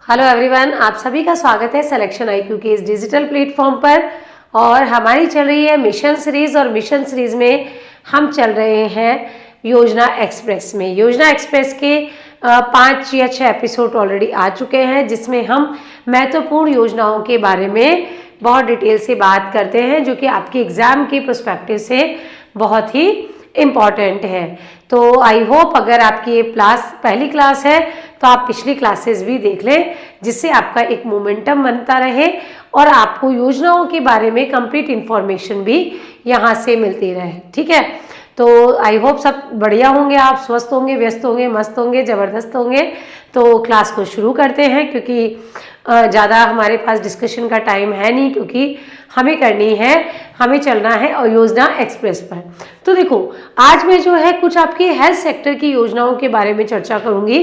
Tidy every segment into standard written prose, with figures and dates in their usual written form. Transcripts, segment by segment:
Hello everyone, आप सभी का स्वागत है सिलेक्शन IQ के इस डिजिटल प्लेटफॉर्म पर। और हमारी चल रही है मिशन सीरीज और मिशन सीरीज में हम चल रहे हैं योजना एक्सप्रेस में। योजना एक्सप्रेस के 5 या 6 एपिसोड ऑलरेडी आ चुके हैं, जिसमें हम महत्वपूर्ण योजनाओं के बारे में बहुत डिटेल से बात करते हैं, जो कि आपके एग्जाम के पर्सपेक्टिव से बहुत ही इम्पॉर्टेंट है। तो आई होप अगर आपकी ये पहली क्लास है तो आप पिछली क्लासेस भी देख लें, जिससे आपका एक मोमेंटम बनता रहे और आपको योजनाओं के बारे में कंप्लीट इन्फॉर्मेशन भी यहाँ से मिलती रहे। ठीक है, तो आई होप सब बढ़िया होंगे, आप स्वस्थ होंगे, व्यस्त होंगे, मस्त होंगे, ज़बरदस्त होंगे। तो क्लास को शुरू करते हैं, क्योंकि ज़्यादा हमारे पास डिस्कशन का टाइम है नहीं, क्योंकि हमें चलना है और योजना एक्सप्रेस पर। तो देखो, आज मैं जो है कुछ आपकी हेल्थ सेक्टर की योजनाओं के बारे में चर्चा करूंगी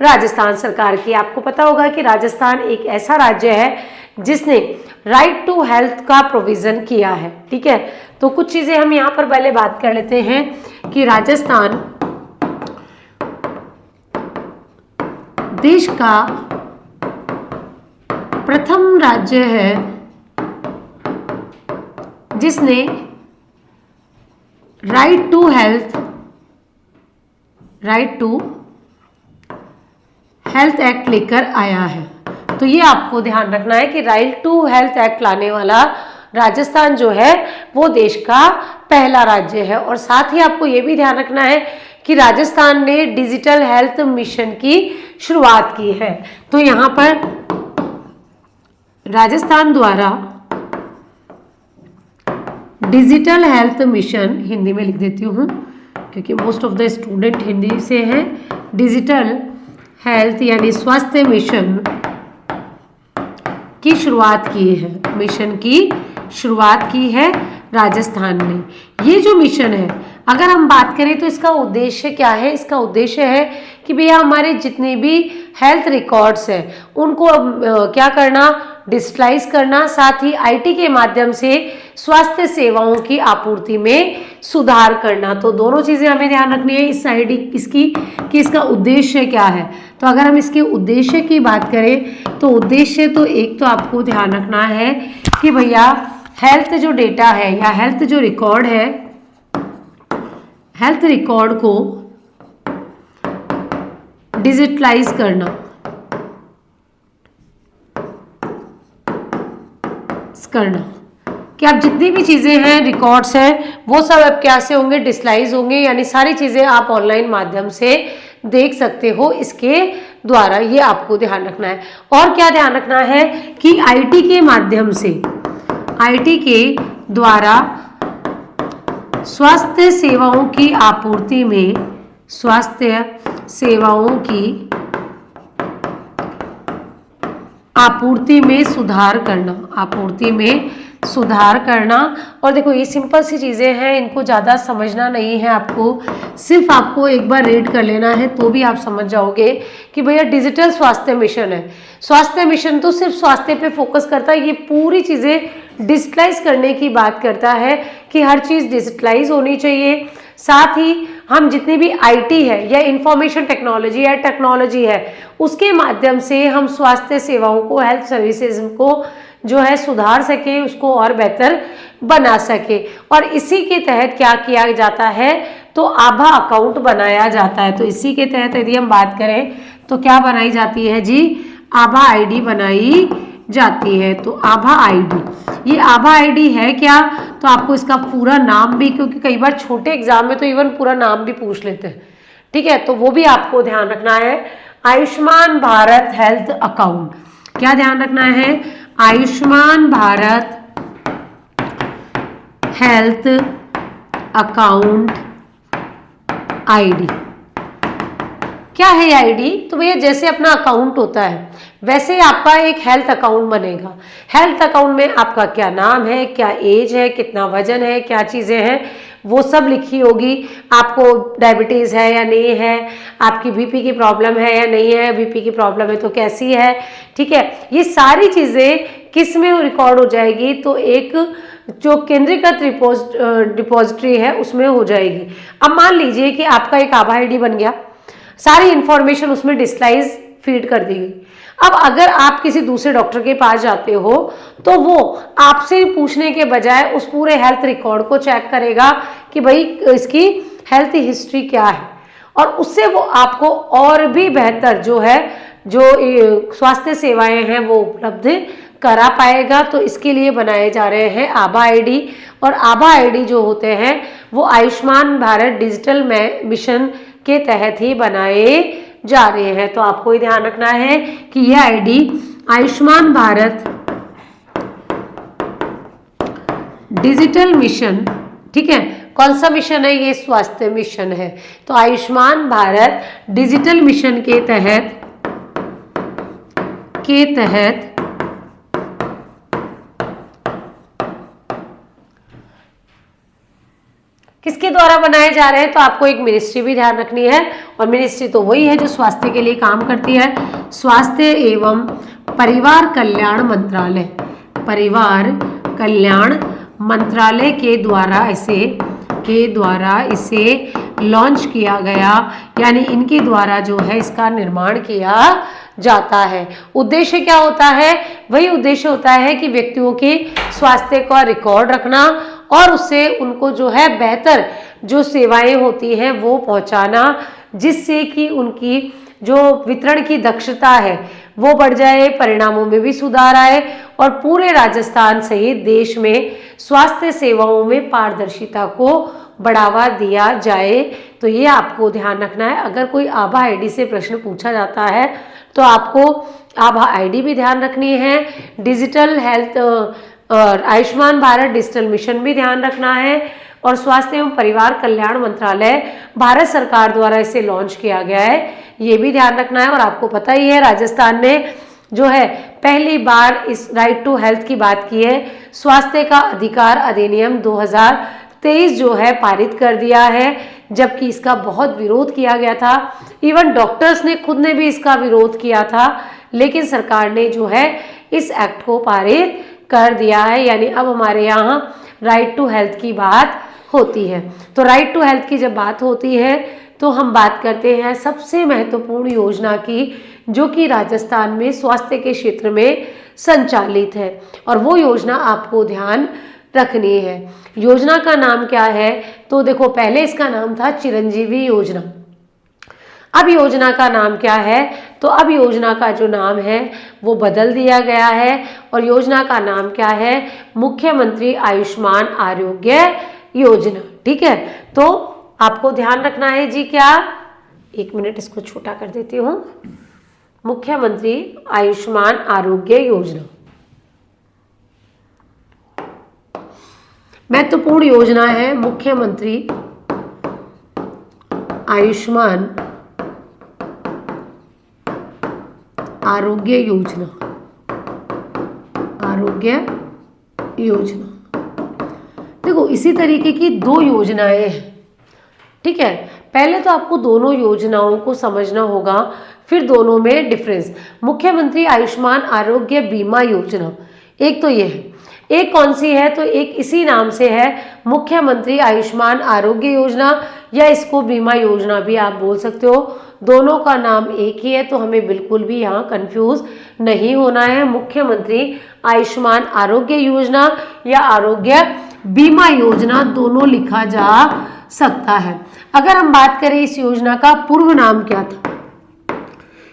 राजस्थान सरकार की। आपको पता होगा कि राजस्थान एक ऐसा राज्य है जिसने राइट टू हेल्थ का प्रोविज़न किया है। ठीक है, तो कुछ चीज़ें हम यहाँ पर पहले बात कर लेते हैं कि राजस्थान देश का प्रथम राज्य है जिसने राइट टू हेल्थ एक्ट लेकर आया है। तो ये आपको ध्यान रखना है कि राइट टू हेल्थ एक्ट लाने वाला राजस्थान जो है वो देश का पहला राज्य है। और साथ ही आपको ये भी ध्यान रखना है कि राजस्थान ने डिजिटल हेल्थ मिशन की शुरुआत की है। तो यहाँ पर राजस्थान द्वारा डिजिटल हेल्थ मिशन, हिंदी में लिख देती हूँ क्योंकि most of the student Hindi से हैं, डिजिटल हेल्थ यानी स्वास्थ्य मिशन की शुरुआत की है। मिशन की शुरुआत की है राजस्थान ने। ये जो मिशन है, अगर हम बात करें तो इसका उद्देश्य क्या है? इसका उद्देश्य है कि भैया हमारे जितने भी हेल्थ रिकॉर्ड्स हैं उनको क्या करना, डिजिटलाइज करना, साथ ही IT के माध्यम से स्वास्थ्य सेवाओं की आपूर्ति में सुधार करना। तो दोनों चीज़ें हमें ध्यान रखनी है इस इसकी कि इसका उद्देश्य क्या है। तो अगर हम इसके उद्देश्य की बात करें तो उद्देश्य तो एक तो आपको ध्यान रखना है कि भैया हेल्थ जो डेटा है या हेल्थ जो रिकॉर्ड है, हेल्थ रिकॉर्ड को डिजिटलाइज करना कि आप जितनी भी चीज़ें हैं, रिकॉर्ड्स हैं, वो सब अब कैसे होंगे, डिजिटलाइज होंगे, यानी सारी चीज़ें आप ऑनलाइन माध्यम से देख सकते हो इसके द्वारा। ये आपको ध्यान रखना है। और क्या ध्यान रखना है कि IT के माध्यम से, IT के द्वारा स्वास्थ्य सेवाओं की आपूर्ति में, स्वास्थ्य सेवाओं की आपूर्ति में सुधार करना, आपूर्ति में सुधार करना। और देखो, ये सिंपल सी चीज़ें हैं, इनको ज़्यादा समझना नहीं है आपको, सिर्फ आपको एक बार रीड कर लेना है तो भी आप समझ जाओगे कि भैया डिजिटल स्वास्थ्य मिशन है। स्वास्थ्य मिशन तो सिर्फ स्वास्थ्य पे फोकस करता है, ये पूरी चीज़ें डिजिटलाइज करने की बात करता है कि हर चीज़ डिजिटलाइज होनी चाहिए। साथ ही हम जितनी भी IT है या इंफॉर्मेशन टेक्नोलॉजी या टेक्नोलॉजी है, उसके माध्यम से हम स्वास्थ्य सेवाओं को, हेल्थ सर्विसेज को जो है सुधार सके, उसको और बेहतर बना सके। और इसी के तहत क्या किया जाता है, तो आभा अकाउंट बनाया जाता है। तो इसी के तहत यदि हम बात करें तो क्या बनाई जाती है जी, आभा ID बनाई जाती है। तो आभा ID, ये आभा ID है क्या, तो आपको इसका पूरा नाम भी, क्योंकि कई बार छोटे एग्जाम में तो इवन पूरा नाम भी पूछ लेते हैं। ठीक है, तो वो भी आपको ध्यान रखना है। आयुष्मान भारत हेल्थ अकाउंट, क्या ध्यान रखना है, Ayushman Bharat health account ID। क्या है ID? तो भैया जैसे अपना अकाउंट होता है वैसे आपका एक हेल्थ अकाउंट बनेगा। हेल्थ अकाउंट में आपका क्या नाम है, क्या एज है, कितना वजन है, क्या चीज़ें हैं, वो सब लिखी होगी। आपको डायबिटीज़ है या नहीं है, आपकी BP की प्रॉब्लम है या नहीं है, BP की प्रॉब्लम है तो कैसी है। ठीक है, ये सारी चीज़ें किस में रिकॉर्ड हो जाएगी, तो एक जो केंद्रीकृत डिपॉजिटरी है उसमें हो जाएगी। अब मान लीजिए कि आपका एक आभा ID बन गया, सारी इंफॉर्मेशन उसमें डिजिटलाइज फीड कर दी गई। अब अगर आप किसी दूसरे डॉक्टर के पास जाते हो तो वो आपसे पूछने के बजाय उस पूरे हेल्थ रिकॉर्ड को चेक करेगा कि भाई इसकी हेल्थ हिस्ट्री क्या है, और उससे वो आपको और भी बेहतर जो स्वास्थ्य सेवाएं हैं वो उपलब्ध करा पाएगा। तो इसके लिए बनाए जा रहे हैं आभा आईडी, और आभा आईडी जो होते हैं वो आयुष्मान भारत डिजिटल मिशन के तहत ही बनाए जा रहे हैं। तो आपको ये ध्यान रखना है कि यह ID Ayushman Bharat digital mission, ठीक है, कौन सा मिशन है, ये स्वास्थ्य मिशन है। तो आयुष्मान भारत डिजिटल मिशन के तहत किसके द्वारा बनाए जा रहे हैं, तो आपको एक मिनिस्ट्री भी ध्यान रखनी है, और मिनिस्ट्री तो वही है जो स्वास्थ्य के लिए काम करती है, स्वास्थ्य एवं परिवार कल्याण मंत्रालय। परिवार कल्याण मंत्रालय के द्वारा इसे लॉन्च किया गया, यानी इनके द्वारा जो है इसका निर्माण किया जाता है। उद्देश्य क्या होता है, वही उद्देश्य होता है कि व्यक्तियों के स्वास्थ्य का रिकॉर्ड रखना और उससे उनको जो है बेहतर जो सेवाएं होती हैं वो पहुंचाना, जिससे कि उनकी जो वितरण की दक्षता है वो बढ़ जाए, परिणामों में भी सुधार आए और पूरे राजस्थान सहित देश में स्वास्थ्य सेवाओं में पारदर्शिता को बढ़ावा दिया जाए। तो ये आपको ध्यान रखना है। अगर कोई आभा आईडी से प्रश्न पूछा जाता है तो आपको आभा आईडी भी ध्यान रखनी है, डिजिटल हेल्थ और आयुष्मान भारत डिजिटल मिशन भी ध्यान रखना है, और स्वास्थ्य एवं परिवार कल्याण मंत्रालय भारत सरकार द्वारा इसे लॉन्च किया गया है, ये भी ध्यान रखना है। और आपको पता ही है राजस्थान ने जो है पहली बार इस राइट टू हेल्थ की बात की है, स्वास्थ्य का अधिकार अधिनियम 2023 जो है पारित कर दिया है, जबकि इसका बहुत विरोध किया गया था। इवन डॉक्टर्स ने खुद ने भी इसका विरोध किया था, लेकिन सरकार ने जो है इस एक्ट को पारित कर दिया है, यानी अब हमारे यहाँ राइट टू हेल्थ की बात होती है। तो राइट टू हेल्थ की जब बात होती है तो हम बात करते हैं सबसे महत्वपूर्ण योजना की, जो कि राजस्थान में स्वास्थ्य के क्षेत्र में संचालित है, और वो योजना आपको ध्यान रखनी है। योजना का नाम क्या है, तो देखो पहले इसका नाम था चिरंजीवी योजना। अब योजना का नाम क्या है, तो अब योजना का जो नाम है वो बदल दिया गया है, और योजना का नाम क्या है, मुख्यमंत्री आयुष्मान आरोग्य योजना। ठीक है, तो आपको ध्यान रखना है जी क्या, एक मिनट इसको छोटा कर देती हूँ, मुख्यमंत्री आयुष्मान आरोग्य योजना महत्वपूर्ण योजना है। मुख्यमंत्री आयुष्मान आरोग्य योजना, देखो इसी तरीके की दो योजनाएं हैं। ठीक है, पहले तो आपको दोनों योजनाओं को समझना होगा, फिर दोनों में डिफरेंस। मुख्यमंत्री आयुष्मान आरोग्य बीमा योजना, एक तो ये है, एक कौन सी है, तो एक इसी नाम से है मुख्यमंत्री आयुष्मान आरोग्य योजना, या इसको बीमा योजना भी आप बोल सकते हो। दोनों का नाम एक ही है, तो हमें बिल्कुल भी यहाँ कंफ्यूज नहीं होना है। मुख्यमंत्री आयुष्मान आरोग्य योजना या आरोग्य बीमा योजना दोनों लिखा जा सकता है। अगर हम बात करें इस योजना का पूर्व नाम क्या था,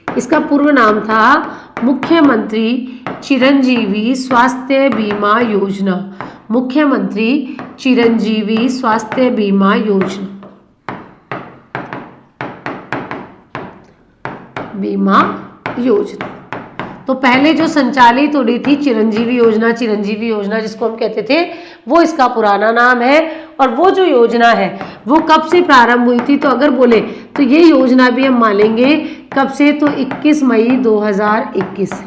इसका पूर्व नाम था मुख्यमंत्री चिरंजीवी स्वास्थ्य बीमा योजना। मुख्यमंत्री चिरंजीवी स्वास्थ्य बीमा योजना, तो पहले जो संचालित हो रही थी चिरंजीवी योजना जिसको हम कहते थे, वो इसका पुराना नाम है। और वो जो योजना है वो कब से प्रारंभ हुई थी, तो अगर बोले तो ये योजना भी हम मानेंगे कब से, तो 21 मई 2021।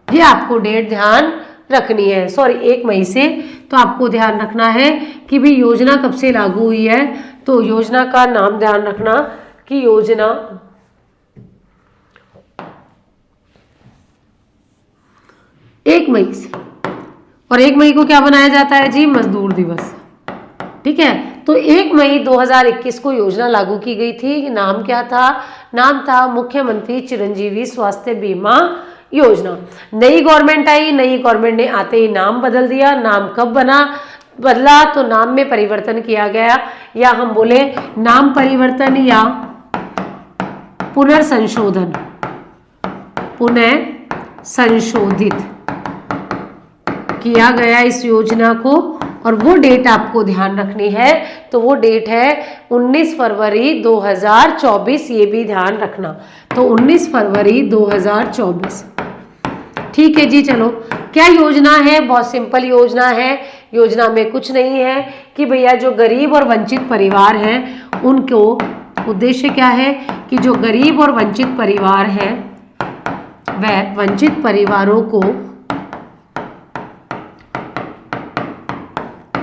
ये आपको डेट ध्यान रखनी है, सॉरी 1 मई से। तो आपको ध्यान रखना है कि भी योजना कब से लागू हुई है, तो योजना का नाम ध्यान रखना कि योजना 1 मई से। और 1 मई को क्या बनाया जाता है जी, मजदूर दिवस। ठीक है, तो 1 मई 2021 को योजना लागू की गई थी। नाम क्या था? नाम था मुख्यमंत्री चिरंजीवी स्वास्थ्य बीमा योजना। नई गवर्नमेंट आई, नई गवर्नमेंट ने आते ही नाम बदल दिया। नाम कब बदला? तो नाम में परिवर्तन किया गया, या हम बोले नाम परिवर्तन या पुनर्संशोधन, पुनः संशोधित किया गया इस योजना को। और वो डेट आपको ध्यान रखनी है, तो वो डेट है 19 फरवरी 2024, ये भी ध्यान रखना। तो 19 फरवरी 2024, ठीक है जी। चलो, क्या योजना है? बहुत सिंपल योजना है। योजना में कुछ नहीं है कि भैया जो गरीब और वंचित परिवार हैं उनको, उद्देश्य क्या है कि जो गरीब और वंचित परिवार हैं वह वंचित परिवारों को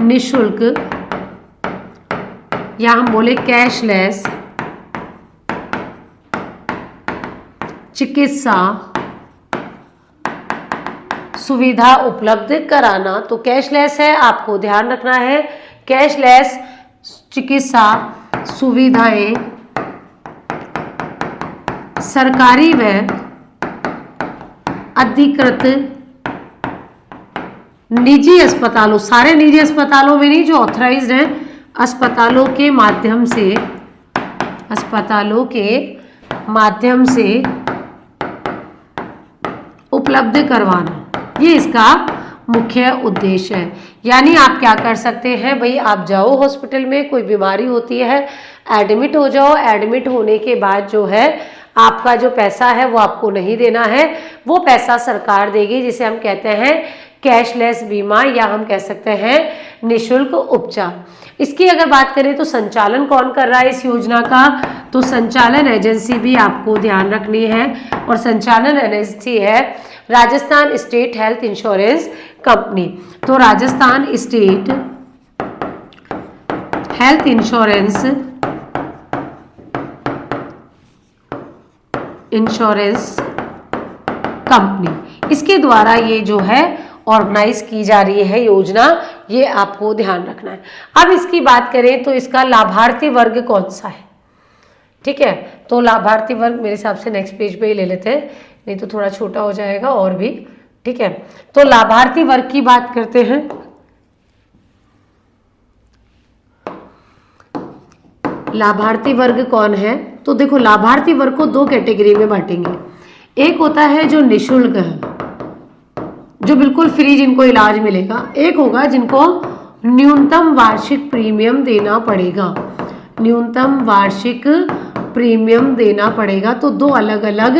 निःशुल्क, या हम बोले कैशलेस चिकित्सा सुविधा उपलब्ध कराना। तो कैशलेस है, आपको ध्यान रखना है, कैशलेस चिकित्सा सुविधाएं सरकारी व अधिकृत निजी अस्पतालों, सारे निजी अस्पतालों में नहीं, जो ऑथराइज्ड हैं, अस्पतालों के माध्यम से उपलब्ध करवाना, ये इसका मुख्य उद्देश्य है। यानी आप क्या कर सकते हैं भाई, आप जाओ हॉस्पिटल में, कोई बीमारी होती है, एडमिट हो जाओ। एडमिट होने के बाद जो है आपका जो पैसा है वो आपको नहीं देना है, वो पैसा सरकार देगी, जिसे हम कहते हैं कैशलेस बीमा, या हम कह सकते हैं निःशुल्क उपचार। इसकी अगर बात करें तो संचालन कौन कर रहा है इस योजना का? तो संचालन एजेंसी भी आपको ध्यान रखनी है, और संचालन एजेंसी है Rajasthan state health insurance company. तो Rajasthan state health insurance company, इसके द्वारा ये जो है ऑर्गेनाइज की जा रही है योजना, ये आपको ध्यान रखना है। अब इसकी बात करें तो इसका लाभार्थी वर्ग कौन सा है? ठीक है, तो लाभार्थी वर्ग मेरे हिसाब से नेक्स्ट पेज पे ही ले लेते हैं, नहीं तो थोड़ा छोटा हो जाएगा और भी। ठीक है, तो लाभार्थी वर्ग की बात करते हैं। लाभार्थी वर्ग कौन है? तो देखो, लाभार्थी वर्ग को दो कैटेगरी में बांटेंगे। एक होता है जो निःशुल्क है, जो बिल्कुल फ्री, जिनको इलाज मिलेगा। एक होगा जिनको न्यूनतम वार्षिक प्रीमियम देना पड़ेगा, न्यूनतम वार्षिक प्रीमियम देना पड़ेगा। तो दो अलग अलग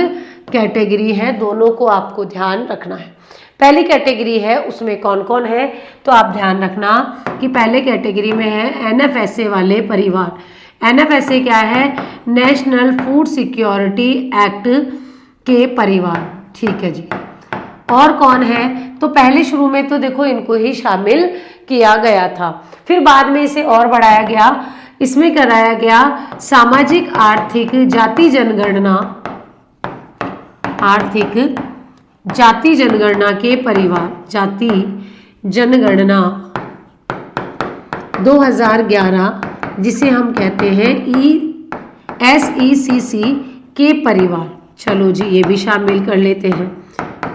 कैटेगरी है, दोनों को आपको ध्यान रखना है। पहली कैटेगरी है, उसमें कौन कौन है? तो आप ध्यान रखना कि पहले कैटेगरी में है एनएफएसए वाले परिवार। एनएफएसए क्या है? नेशनल फूड सिक्योरिटी एक्ट के परिवार। ठीक है जी। और कौन है? तो पहले शुरू में तो देखो इनको ही शामिल किया गया था, फिर बाद में इसे और बढ़ाया गया। इसमें कराया गया सामाजिक आर्थिक जाति जनगणना, आर्थिक जाति जनगणना के परिवार, जाति जनगणना 2011, जिसे हम कहते हैं SECC के परिवार। चलो जी, ये भी शामिल कर लेते हैं,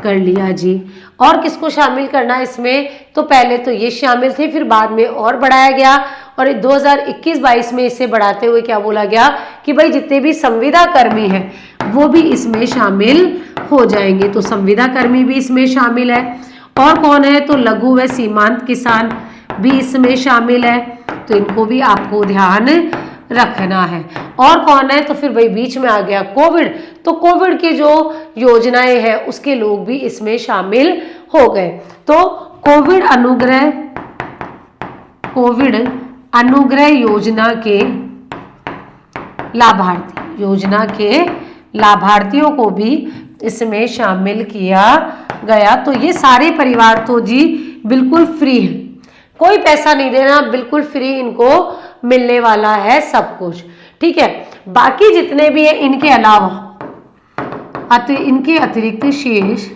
कर लिया जी। और किसको शामिल करना है इसमें? तो पहले तो ये शामिल थे, फिर बाद में और बढ़ाया गया, और 2021-22 में इसे बढ़ाते हुए क्या बोला गया कि भाई जितने भी संविदा कर्मी हैं वो भी इसमें शामिल हो जाएंगे। तो संविदा कर्मी भी इसमें शामिल है। और कौन है? तो लघु व सीमांत किसान भी इसमें शामिल है, तो इनको भी आपको ध्यान रखना है। और कौन है? तो फिर भाई बीच में आ गया कोविड, तो कोविड के जो योजनाएं हैं उसके लोग भी इसमें शामिल हो गए। तो कोविड अनुग्रह योजना के लाभार्थी, योजना के लाभार्थियों को भी इसमें शामिल किया गया। तो ये सारे परिवार तो जी बिल्कुल फ्री है, कोई पैसा नहीं देना, बिल्कुल फ्री इनको मिलने वाला है सब कुछ। ठीक है, बाकी जितने भी है इनके अलावा इनके अतिरिक्त शेष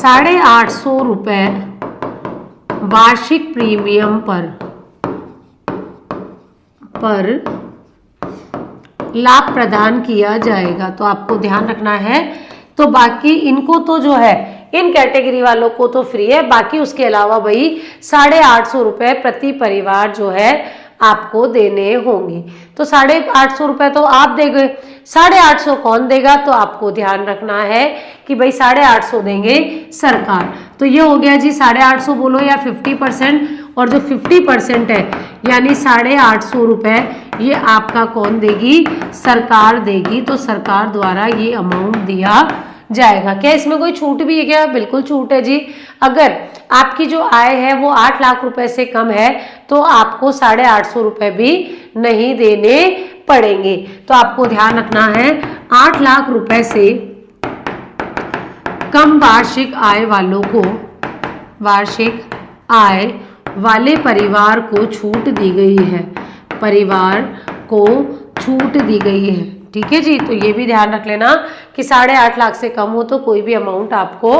₹850 वार्षिक प्रीमियम पर लाभ प्रदान किया जाएगा। तो आपको ध्यान रखना है। तो बाकी इनको तो जो है इन कैटेगरी वालों को तो फ्री है, बाकी उसके अलावा भाई ₹850 प्रति परिवार जो है आपको देने होंगे। तो ₹850 तो आप देंगे, 850 कौन देगा? तो आपको ध्यान रखना है कि भाई 850 देंगे सरकार। तो ये हो गया जी 850 बोलो या 50%, और जो 50% है यानी ₹850 ये आपका कौन देगी? सरकार देगी। तो सरकार द्वारा ये अमाउंट दिया जाएगा। क्या इसमें कोई छूट भी है क्या? बिल्कुल छूट है जी। अगर आपकी जो आय है वो 8 लाख रुपए से कम है तो आपको ₹850 भी नहीं देने पड़ेंगे। तो आपको ध्यान रखना है 8 लाख रुपए से कम वार्षिक आय वालों को, वार्षिक आय वाले परिवार को छूट दी गई है, परिवार को छूट दी गई है। ठीक है जी। तो ये भी ध्यान रख लेना कि 8.5 लाख से कम हो तो कोई भी अमाउंट आपको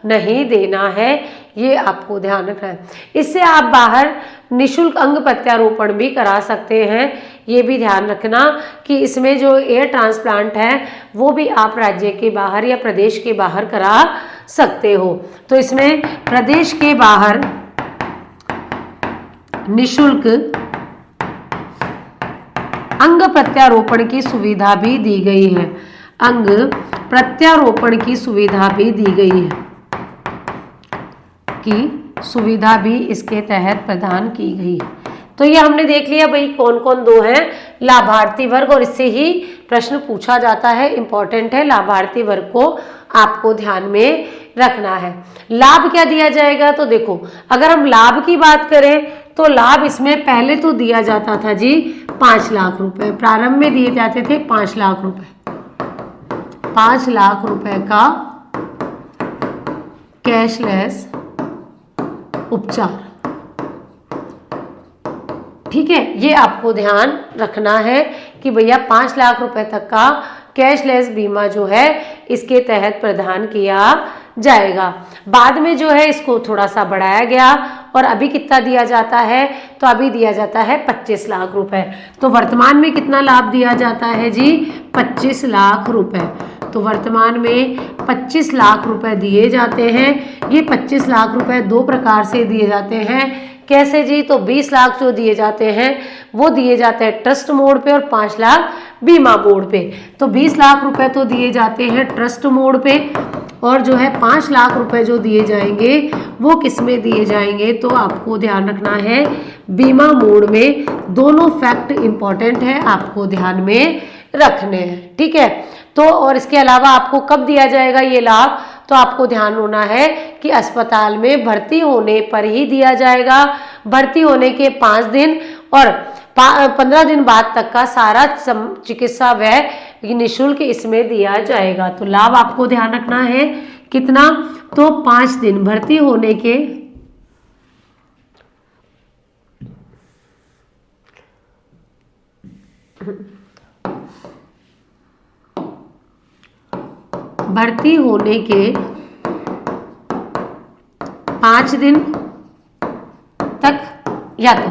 नहीं देना है, ये आपको ध्यान रखना है। इससे आप बाहर निशुल्क अंग प्रत्यारोपण भी करा सकते हैं। ये भी ध्यान रखना कि इसमें जो एयर ट्रांसप्लांट है वो भी आप राज्य के बाहर या प्रदेश के बाहर करा सकते हो। तो इसमें प्रदेश के बाहर निशुल्क अंग प्रत्यारोपण की सुविधा भी दी गई है, अंग प्रत्यारोपण की सुविधा भी दी गई है, की सुविधा भी इसके तहत प्रदान की गई है। तो ये हमने देख लिया भाई कौन कौन दो हैं, लाभार्थी वर्ग, और इससे ही प्रश्न पूछा जाता है, इंपॉर्टेंट है। लाभार्थी वर्ग को आपको ध्यान में रखना है। लाभ क्या दिया जाएगा? तो देखो अगर हम लाभ की बात करें तो लाभ इसमें पहले तो दिया जाता था जी 5 लाख रुपए, प्रारंभ में दिए जाते थे 5 लाख रुपए, 5 लाख रुपए का कैशलेस उपचार। ठीक है, ये आपको ध्यान रखना है कि भैया 5 लाख रुपए तक का कैशलेस बीमा जो है इसके तहत प्रदान किया जाएगा। बाद में जो है इसको थोड़ा सा बढ़ाया गया और अभी कितना दिया जाता है? तो अभी दिया जाता है 25 लाख रुपए। तो वर्तमान में कितना लाभ दिया जाता है जी? 25 लाख रुपए। तो वर्तमान में 25 लाख रुपए दिए जाते हैं। ये 25 लाख रुपए दो प्रकार से दिए जाते हैं। कैसे जी? तो 20 लाख जो दिए जाते हैं वो दिए जाते हैं ट्रस्ट मोड पे और 5 लाख बीमा मोड पे। तो 20 लाख रुपए तो दिए जाते हैं ट्रस्ट मोड पे, और जो है 5 लाख रुपए जो दिए जाएंगे वो किस में दिए जाएंगे? तो आपको ध्यान रखना है बीमा मोड में। दोनों फैक्ट इंपॉर्टेंट है, आपको ध्यान में रखने हैं। ठीक है, तो और इसके अलावा आपको कब दिया जाएगा ये लाभ? तो आपको ध्यान होना है कि अस्पताल में भर्ती होने पर ही दिया जाएगा। भर्ती होने के 5 दिन और 15 दिन बाद तक का सारा चिकित्सा व्यय निःशुल्क इसमें दिया जाएगा। तो लाभ आपको ध्यान रखना है कितना? तो 5 दिन भर्ती होने के 5 दिन तक, या तो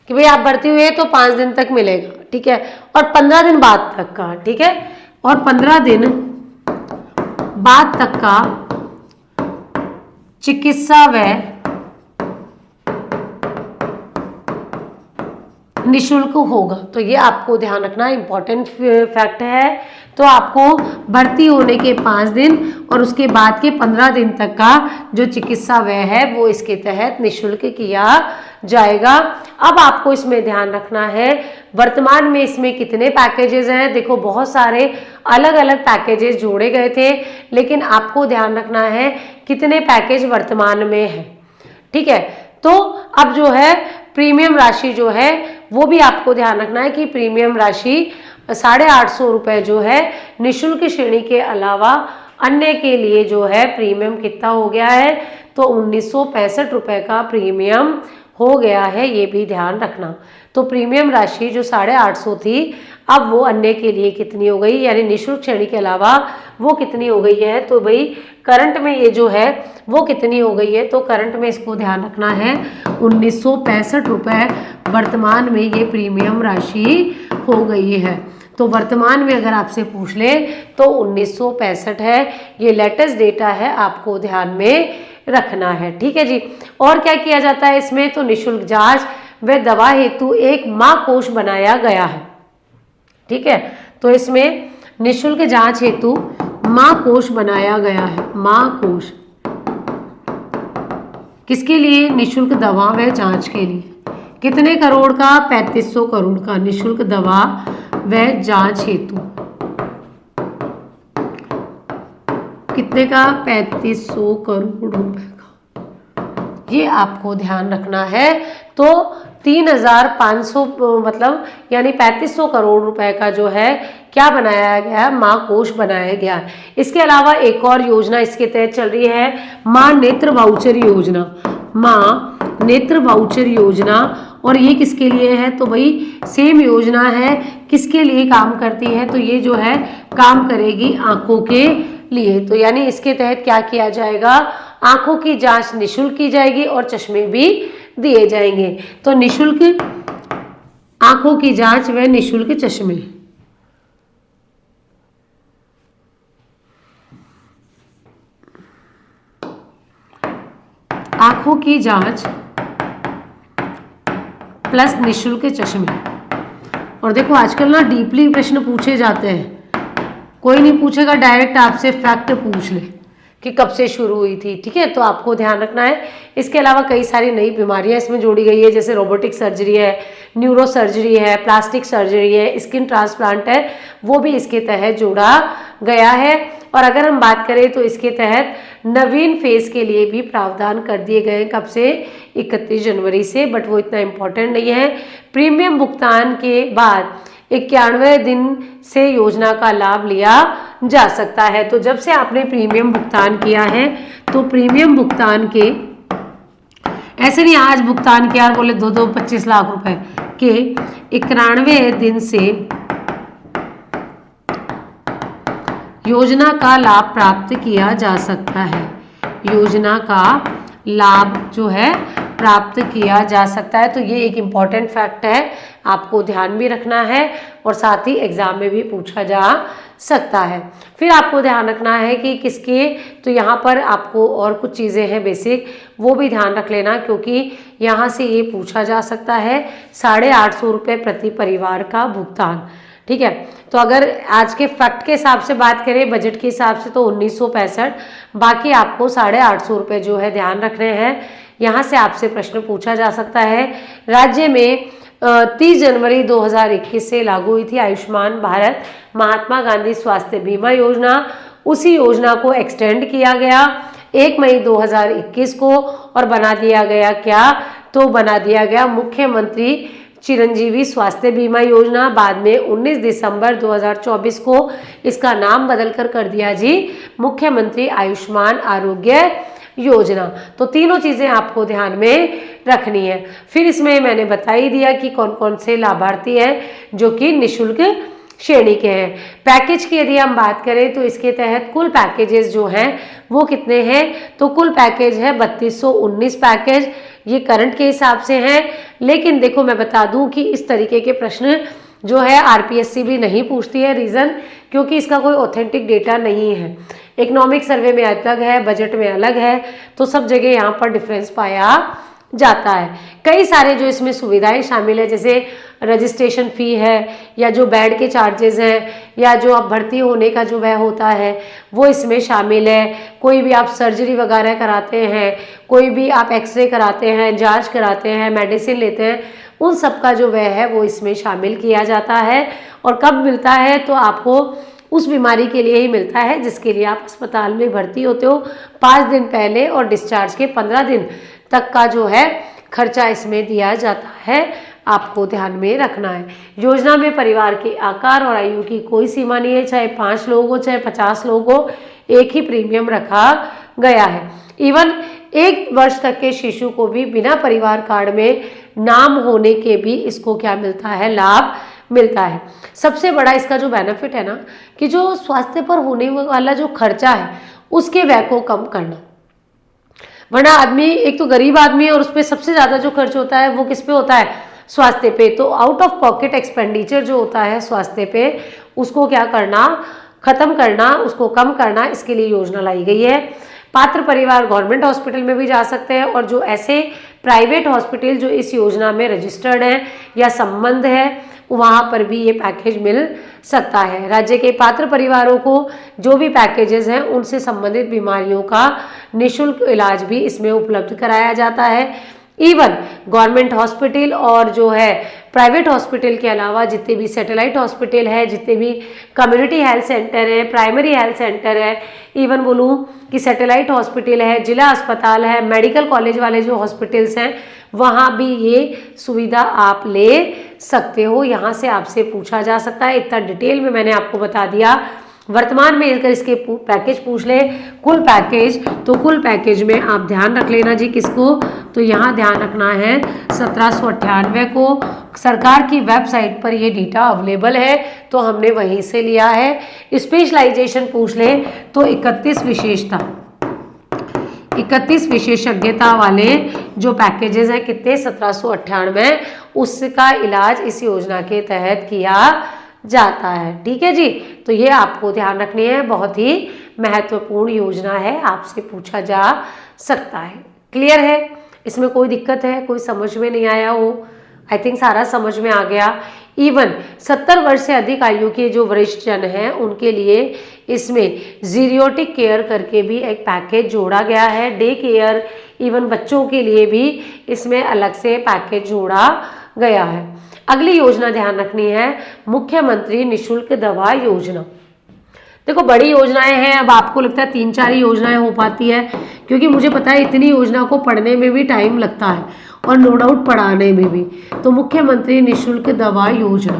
कि भाई आप भर्ती हुए तो 5 दिन तक मिलेगा, ठीक है, और 15 दिन बाद तक का, ठीक है, और 15 दिन बाद तक का चिकित्सा व्यय निःशुल्क होगा। तो ये आपको ध्यान रखना इंपॉर्टेंट फैक्ट है। तो आपको भर्ती होने के 5 दिन और उसके बाद के 15 दिन तक का जो चिकित्सा व्यय है वो इसके तहत निःशुल्क किया जाएगा। अब आपको इसमें ध्यान रखना है वर्तमान में इसमें कितने पैकेजेस हैं। देखो बहुत सारे अलग अलग पैकेजेस जोड़े गए थे, लेकिन आपको ध्यान रखना है कितने पैकेज वर्तमान में है। ठीक है, तो अब जो है प्रीमियम राशि जो है वो भी आपको ध्यान रखना है कि प्रीमियम राशि 850 रुपये जो है निःशुल्क श्रेणी के अलावा अन्य के लिए जो है प्रीमियम कितना हो गया है? तो 1965 रुपये का प्रीमियम हो गया है, ये भी ध्यान रखना। तो तो प्रीमियम राशि जो 850 थी अब वो अन्य के लिए कितनी हो गई, यानी निःशुल्क श्रेणी के अलावा वो कितनी हो गई है, तो भाई करंट में ये जो है वो कितनी हो गई है, तो करंट में इसको ध्यान रखना है 1965 रुपये वर्तमान में ये प्रीमियम राशि हो गई है। तो वर्तमान में अगर आपसे पूछ ले तो 1965 है, ये लेटेस्ट डेटा है, आपको ध्यान में रखना है। ठीक है जी। और क्या किया जाता है इसमें, तो निःशुल्क जांच व दवा हेतु एक माँ कोष बनाया गया है। ठीक है, तो इसमें निःशुल्क जांच हेतु माँ कोष बनाया गया है। माँ कोष किसके लिए, निःशुल्क दवा व जांच के लिए। कितने करोड़ का, 3500 करोड़ का निःशुल्क दवा व जांच हेतु। कितने का, 3500 करोड़ रुपए का, ये आपको ध्यान रखना है। तो 3500 मतलब यानी 3500 करोड़ रुपए का जो है क्या बनाया गया, माँ कोष बनाया गया। इसके अलावा एक और योजना इसके तहत चल रही है, माँ नेत्र वाउचर योजना। माँ नेत्र वाउचर योजना, और ये किसके लिए है, तो भाई सेम योजना है, किसके लिए काम करती है, तो ये जो है काम करेगी आंखों के लिए। तो यानी इसके तहत क्या किया जाएगा, आंखों की जांच निःशुल्क की जाएगी और चश्मे भी दिए जाएंगे। तो निःशुल्क आंखों की जांच व निःशुल्क चश्मे। आंखों की जांच प्लस निःशुल्क चश्मे। और देखो आजकल ना डीपली प्रश्न पूछे जाते हैं, कोई नहीं पूछेगा, डायरेक्ट आपसे फैक्ट पूछ ले कि कब से शुरू हुई थी। ठीक है, तो आपको ध्यान रखना है। इसके अलावा कई सारी नई बीमारियां इसमें जोड़ी गई है, जैसे रोबोटिक सर्जरी है, न्यूरो सर्जरी है, प्लास्टिक सर्जरी है, स्किन ट्रांसप्लांट है, वो भी इसके तहत जोड़ा गया है। और अगर हम बात करें तो इसके तहत नवीन फेज के लिए भी प्रावधान कर दिए गए, कब से, 31 जनवरी से, बट वो इतना इम्पोर्टेंट नहीं है। प्रीमियम भुगतान के बाद 91वें दिन से योजना का लाभ लिया जा सकता है। तो जब से आपने प्रीमियम भुगतान किया है, तो प्रीमियम भुगतान के, ऐसे नहीं आज भुगतान किया बोले 25 लाख रुपए के, 91वें दिन से योजना का लाभ प्राप्त किया जा सकता है। योजना का लाभ जो है प्राप्त किया जा सकता है। तो ये एक इम्पॉर्टेंट फैक्ट है, आपको ध्यान भी रखना है और साथ ही एग्जाम में भी पूछा जा सकता है। फिर आपको ध्यान रखना है कि किसके, तो यहाँ पर आपको और कुछ चीज़ें हैं बेसिक, वो भी ध्यान रख लेना, क्योंकि यहाँ से ये पूछा जा सकता है 850 रुपये प्रति परिवार का भुगतान। ठीक है, तो अगर आज के फैक्ट के हिसाब से बात करें, बजट के हिसाब से, तो 1965, बाकी आपको 850 रुपये जो है ध्यान रखने हैं। यहाँ से आपसे प्रश्न पूछा जा सकता है। राज्य में 30 जनवरी 2021 से लागू हुई थी आयुष्मान भारत महात्मा गांधी स्वास्थ्य बीमा योजना। उसी योजना को एक्सटेंड किया गया 1 मई 2021 को, और बना दिया गया क्या, तो बना दिया गया मुख्यमंत्री चिरंजीवी स्वास्थ्य बीमा योजना। बाद में 19 दिसंबर 2024 को इसका नाम बदलकर कर दिया जी मुख्यमंत्री आयुष्मान आरोग्य योजना। तो तीनों चीजें आपको ध्यान में रखनी है। फिर इसमें मैंने बता ही दिया कि कौन कौन से लाभार्थी हैं जो कि निःशुल्क श्रेणी के हैं। पैकेज की यदि हम बात करें तो इसके तहत कुल पैकेजेस जो हैं वो कितने हैं, तो कुल पैकेज है 3219 पैकेज। ये करंट के हिसाब से हैं, लेकिन देखो मैं बता दूं कि इस तरीके के प्रश्न जो है आरपीएससी भी नहीं पूछती है। रीज़न, क्योंकि इसका कोई ऑथेंटिक डेटा नहीं है। इकोनॉमिक सर्वे में अलग है, बजट में अलग है, तो सब जगह यहाँ पर डिफरेंस पाया जाता है। कई सारे जो इसमें सुविधाएं शामिल है, जैसे रजिस्ट्रेशन फ़ी है, या जो बेड के चार्जेस हैं, या जो आप भर्ती होने का जो वह होता है वो इसमें शामिल है। कोई भी आप सर्जरी वगैरह कराते हैं, कोई भी आप एक्सरे कराते हैं, जांच कराते हैं, मेडिसिन लेते हैं, उन सब का जो वह है वो इसमें शामिल किया जाता है। और कब मिलता है, तो आपको उस बीमारी के लिए ही मिलता है जिसके लिए आप अस्पताल में भर्ती होते हो 5 दिन पहले, और डिस्चार्ज के 15 दिन तक का जो है खर्चा इसमें दिया जाता है। आपको ध्यान में रखना है। योजना में परिवार के आकार और आयु की कोई सीमा नहीं है, चाहे 5 लोग हो चाहे 50 लोग हो, एक ही प्रीमियम रखा गया है। इवन 1 वर्ष तक के शिशु को भी बिना परिवार कार्ड में नाम होने के भी इसको क्या मिलता है, लाभ मिलता है। सबसे बड़ा इसका जो बेनिफिट है ना कि जो स्वास्थ्य पर होने वाला जो खर्चा है उसके व्यय को कम करना। वरना आदमी एक तो गरीब आदमी है और उस पर सबसे ज़्यादा जो खर्च होता है वो किस पे होता है, स्वास्थ्य पे। तो आउट ऑफ पॉकेट एक्सपेंडिचर जो होता है स्वास्थ्य पे, उसको क्या करना, खत्म करना, उसको कम करना, इसके लिए योजना लाई गई है। पात्र परिवार गवर्नमेंट हॉस्पिटल में भी जा सकते हैं और जो ऐसे प्राइवेट हॉस्पिटल जो इस योजना में रजिस्टर्ड हैं या संबंध है वहाँ पर भी ये पैकेज मिल सकता है। राज्य के पात्र परिवारों को जो भी पैकेजेस हैं उनसे संबंधित बीमारियों का निःशुल्क इलाज भी इसमें उपलब्ध कराया जाता है। इवन गवर्नमेंट हॉस्पिटल और जो है प्राइवेट हॉस्पिटल के अलावा जितने भी सैटेलाइट हॉस्पिटल है, जितने भी कम्युनिटी हेल्थ सेंटर है, प्राइमरी हेल्थ सेंटर है, इवन बोलूँ कि सैटेलाइट हॉस्पिटल है, जिला अस्पताल है, मेडिकल कॉलेज वाले जो हॉस्पिटल्स हैं वहाँ भी ये सुविधा आप ले सकते हो। यहाँ से आपसे पूछा जा सकता है। इतना डिटेल में मैंने आपको बता दिया। वर्तमान में अगर इसके पैकेज पूछ ले कुल पैकेज, तो कुल पैकेज में आप ध्यान रख लेना जी किसको, तो यहाँ ध्यान रखना है 1798 को। सरकार की वेबसाइट पर ये डेटा अवेलेबल है तो हमने वहीं से लिया है। स्पेशलाइजेशन पूछ ले तो 31 विशेषज्ञता वाले जो पैकेजेस हैं कितने, 1798, उसका इलाज इस योजना के तहत किया जाता है। ठीक है जी, तो ये आपको ध्यान रखनी है, बहुत ही महत्वपूर्ण योजना है, आपसे पूछा जा सकता है। क्लियर है, इसमें कोई दिक्कत है, कोई समझ में नहीं आया हो, आई थिंक सारा समझ में आ गया। इवन 70 वर्ष से अधिक आयु के जो वरिष्ठ जन हैं उनके लिए इसमें जीरियोटिक केयर करके भी एक पैकेज जोड़ा गया है। डे केयर, इवन बच्चों के लिए भी इसमें अलग से पैकेज जोड़ा गया है। अगली योजना ध्यान रखनी है, मुख्यमंत्री निःशुल्क दवा योजना। देखो बड़ी योजनाएं हैं, अब आपको लगता है 3-4 ही योजनाएं हो पाती है, क्योंकि मुझे पता है इतनी योजना को पढ़ने में भी टाइम लगता है और नो डाउट पढ़ाने में भी। तो मुख्यमंत्री निःशुल्क दवा योजना,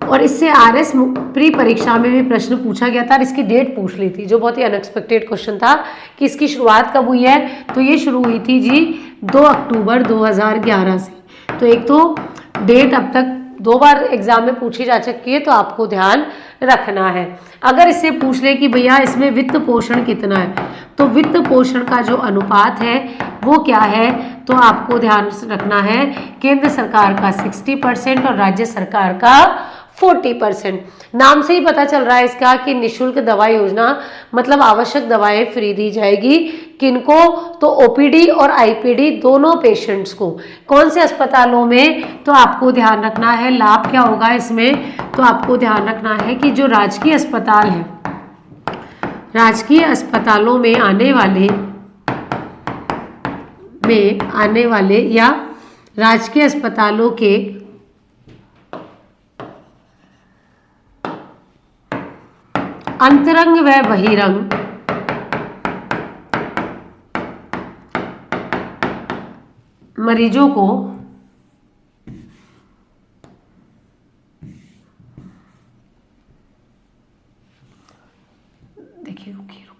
और इससे RS प्री परीक्षा में भी प्रश्न पूछा गया था और इसकी डेट पूछ ली थी, जो बहुत ही अनएक्सपेक्टेड क्वेश्चन था कि इसकी शुरुआत कब हुई है। तो ये शुरू हुई थी जी 2 अक्टूबर 2011 से। तो एक तो डेट अब तक 2 बार एग्जाम में पूछी जा चुकी है, तो आपको ध्यान रखना है। अगर इससे पूछ ले कि भैया इसमें वित्त पोषण कितना है, तो वित्त पोषण का जो अनुपात है वो क्या है, तो आपको ध्यान रखना है केंद्र सरकार का 60% और राज्य सरकार का 40%। नाम से ही पता चल रहा है इसका कि निःशुल्क दवा योजना, मतलब आवश्यक दवाएं फ्री दी जाएगी। किनको, तो OPD और IPD दोनों पेशेंट्स को। कौन से अस्पतालों में, तो आपको ध्यान रखना है लाभ क्या होगा इसमें, तो आपको ध्यान रखना है कि जो राजकीय अस्पताल है, राजकीय अस्पतालों में आने वाले या राजकीय अस्पतालों के अंतरंग व बहिरंग मरीजों को देखिए, रुकिए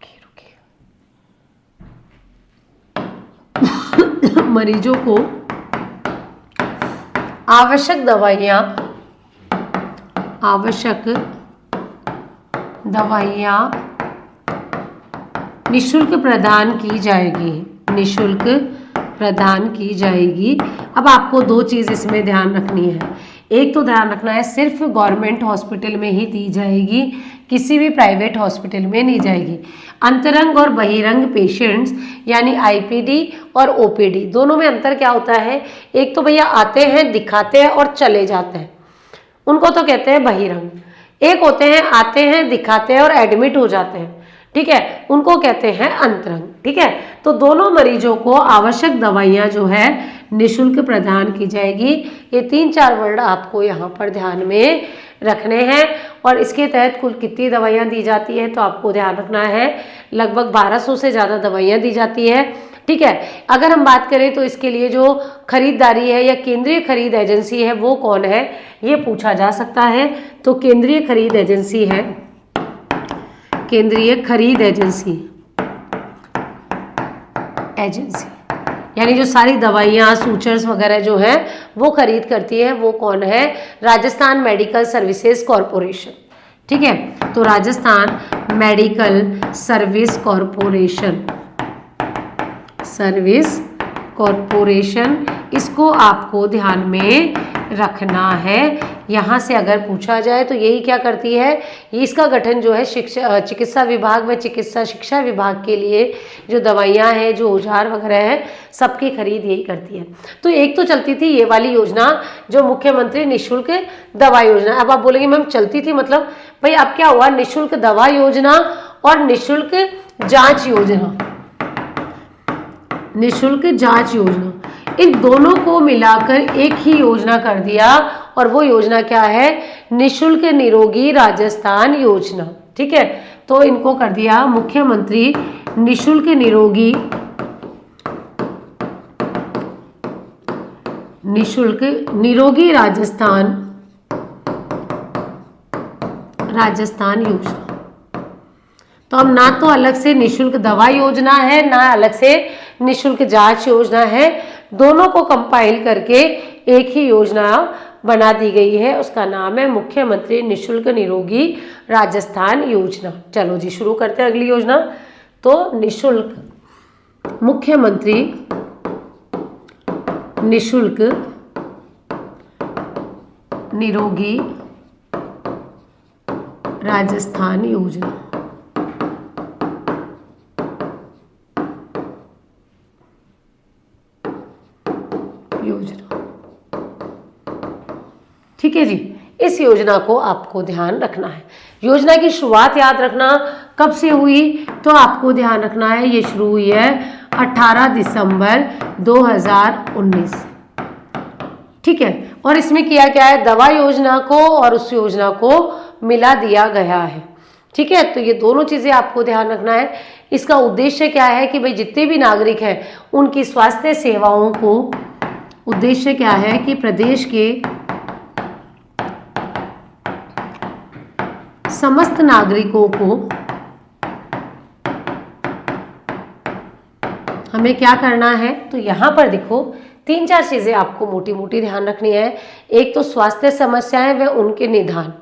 मरीजों को आवश्यक दवाइयाँ निःशुल्क प्रदान की जाएगी। अब आपको 2 चीज़ इसमें ध्यान रखनी है। एक तो ध्यान रखना है सिर्फ गवर्नमेंट हॉस्पिटल में ही दी जाएगी, किसी भी प्राइवेट हॉस्पिटल में नहीं जाएगी। अंतरंग और बहिरंग पेशेंट्स यानी IPD और OPD दोनों में अंतर क्या होता है, एक तो भैया आते हैं, दिखाते हैं और चले जाते हैं, उनको तो कहते हैं बहिरंग। एक होते हैं आते हैं, दिखाते हैं और एडमिट हो जाते हैं, ठीक है, उनको कहते हैं अंतरंग। ठीक है, तो दोनों मरीजों को आवश्यक दवाइयाँ जो है निःशुल्क प्रदान की जाएगी। ये 3-4 वर्ड आपको यहाँ पर ध्यान में रखने हैं। और इसके तहत कुल कितनी दवाइयाँ दी जाती है, तो आपको ध्यान रखना है लगभग 1200 से ज़्यादा दवाइयाँ दी जाती है। ठीक है, अगर हम बात करें तो इसके लिए जो खरीदारी है या केंद्रीय खरीद एजेंसी है वो कौन है, ये पूछा जा सकता है। तो केंद्रीय खरीद एजेंसी है यानी जो सारी दवाइयाँ सूचर्स वगैरह जो है वो खरीद करती है, वो कौन है? Rajasthan medical services corporation. ठीक है, तो राजस्थान मेडिकल सर्विस कॉरपोरेशन, इसको आपको ध्यान में रखना है। यहाँ से अगर पूछा जाए तो यही क्या करती है, ये इसका गठन जो है चिकित्सा विभाग व चिकित्सा शिक्षा विभाग के लिए जो दवाइयाँ हैं, जो औजार वगैरह हैं, सबकी खरीद यही करती है। तो एक तो चलती थी ये वाली योजना जो मुख्यमंत्री निःशुल्क दवा योजना। अब आप बोलेंगे मैम चलती थी मतलब, भाई अब क्या हुआ, निःशुल्क दवा योजना और निःशुल्क जांच योजना, निःशुल्क जांच योजना, इन दोनों को मिलाकर एक ही योजना कर दिया, और वो योजना क्या है? निःशुल्क निरोगी राजस्थान योजना। ठीक है, तो इनको कर दिया मुख्यमंत्री निःशुल्क निरोगी राजस्थान योजना। तो अब ना तो अलग से निःशुल्क दवा योजना है, ना अलग से निःशुल्क जांच योजना है, दोनों को कंपाइल करके एक ही योजना बना दी गई है, उसका नाम है मुख्यमंत्री निःशुल्क निरोगी राजस्थान योजना। चलो जी शुरू करते हैं अगली योजना। तो निःशुल्क मुख्यमंत्री निःशुल्क निरोगी राजस्थान योजना। ठीक है जी, इस योजना को आपको ध्यान रखना है। योजना की शुरुआत याद रखना कब से हुई, तो आपको ध्यान रखना है ये शुरू हुई है 18 दिसंबर 2019। ठीक है, और इसमें किया क्या है, दवा योजना को और उस योजना को मिला दिया गया है। ठीक है, तो ये दोनों चीज़ें आपको ध्यान रखना है। इसका उद्देश्य क्या है कि भाई जितने भी नागरिक हैं उनकी स्वास्थ्य सेवाओं को, उद्देश्य क्या है कि प्रदेश के समस्त नागरिकों को हमें क्या करना है, तो यहाँ पर देखो 3-4 चीज़ें आपको मोटी मोटी ध्यान रखनी है। एक तो स्वास्थ्य समस्याएं व उनके निदान।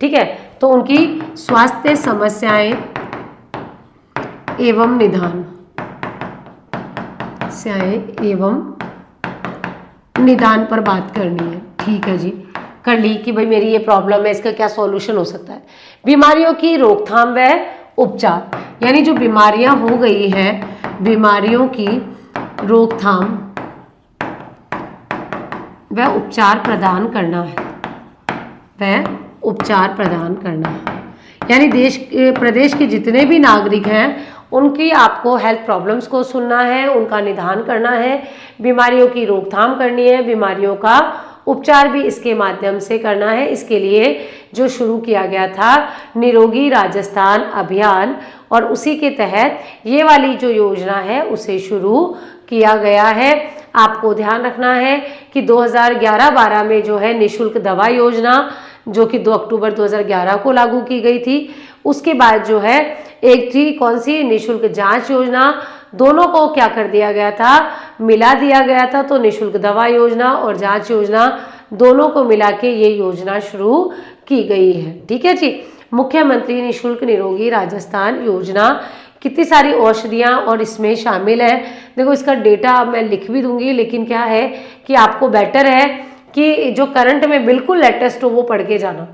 ठीक है, तो उनकी स्वास्थ्य समस्याएं एवं निदान पर बात करनी है। ठीक है जी, कर ली कि भाई मेरी ये प्रॉब्लम है, इसका क्या सॉल्यूशन हो सकता है। बीमारियों की रोकथाम व उपचार, यानी जो बीमारियां हो गई हैं, बीमारियों की रोकथाम व उपचार प्रदान करना है, यानी प्रदेश के जितने भी नागरिक हैं उनकी आपको हेल्थ प्रॉब्लम्स को सुनना है, उनका निदान करना है, बीमारियों की रोकथाम करनी है, बीमारियों का उपचार भी इसके माध्यम से करना है। इसके लिए जो शुरू किया गया था निरोगी राजस्थान अभियान, और उसी के तहत ये वाली जो योजना है उसे शुरू किया गया है। आपको ध्यान रखना है कि 2011-12 में जो है निःशुल्क दवा योजना जो कि 2 अक्टूबर 2011 को लागू की गई थी, उसके बाद जो है एक थी कौन सी, निःशुल्क जांच योजना, दोनों को क्या कर दिया गया था, मिला दिया गया था। तो निःशुल्क दवा योजना और जांच योजना दोनों को मिला के ये योजना शुरू की गई है। ठीक है जी, मुख्यमंत्री निःशुल्क निरोगी राजस्थान योजना, कितनी सारी औषधियाँ और इसमें शामिल है। देखो इसका डेटा मैं लिख भी दूंगी, लेकिन क्या है कि आपको बेटर है कि जो करंट में बिल्कुल लेटेस्ट हो वो पढ़ के जाना।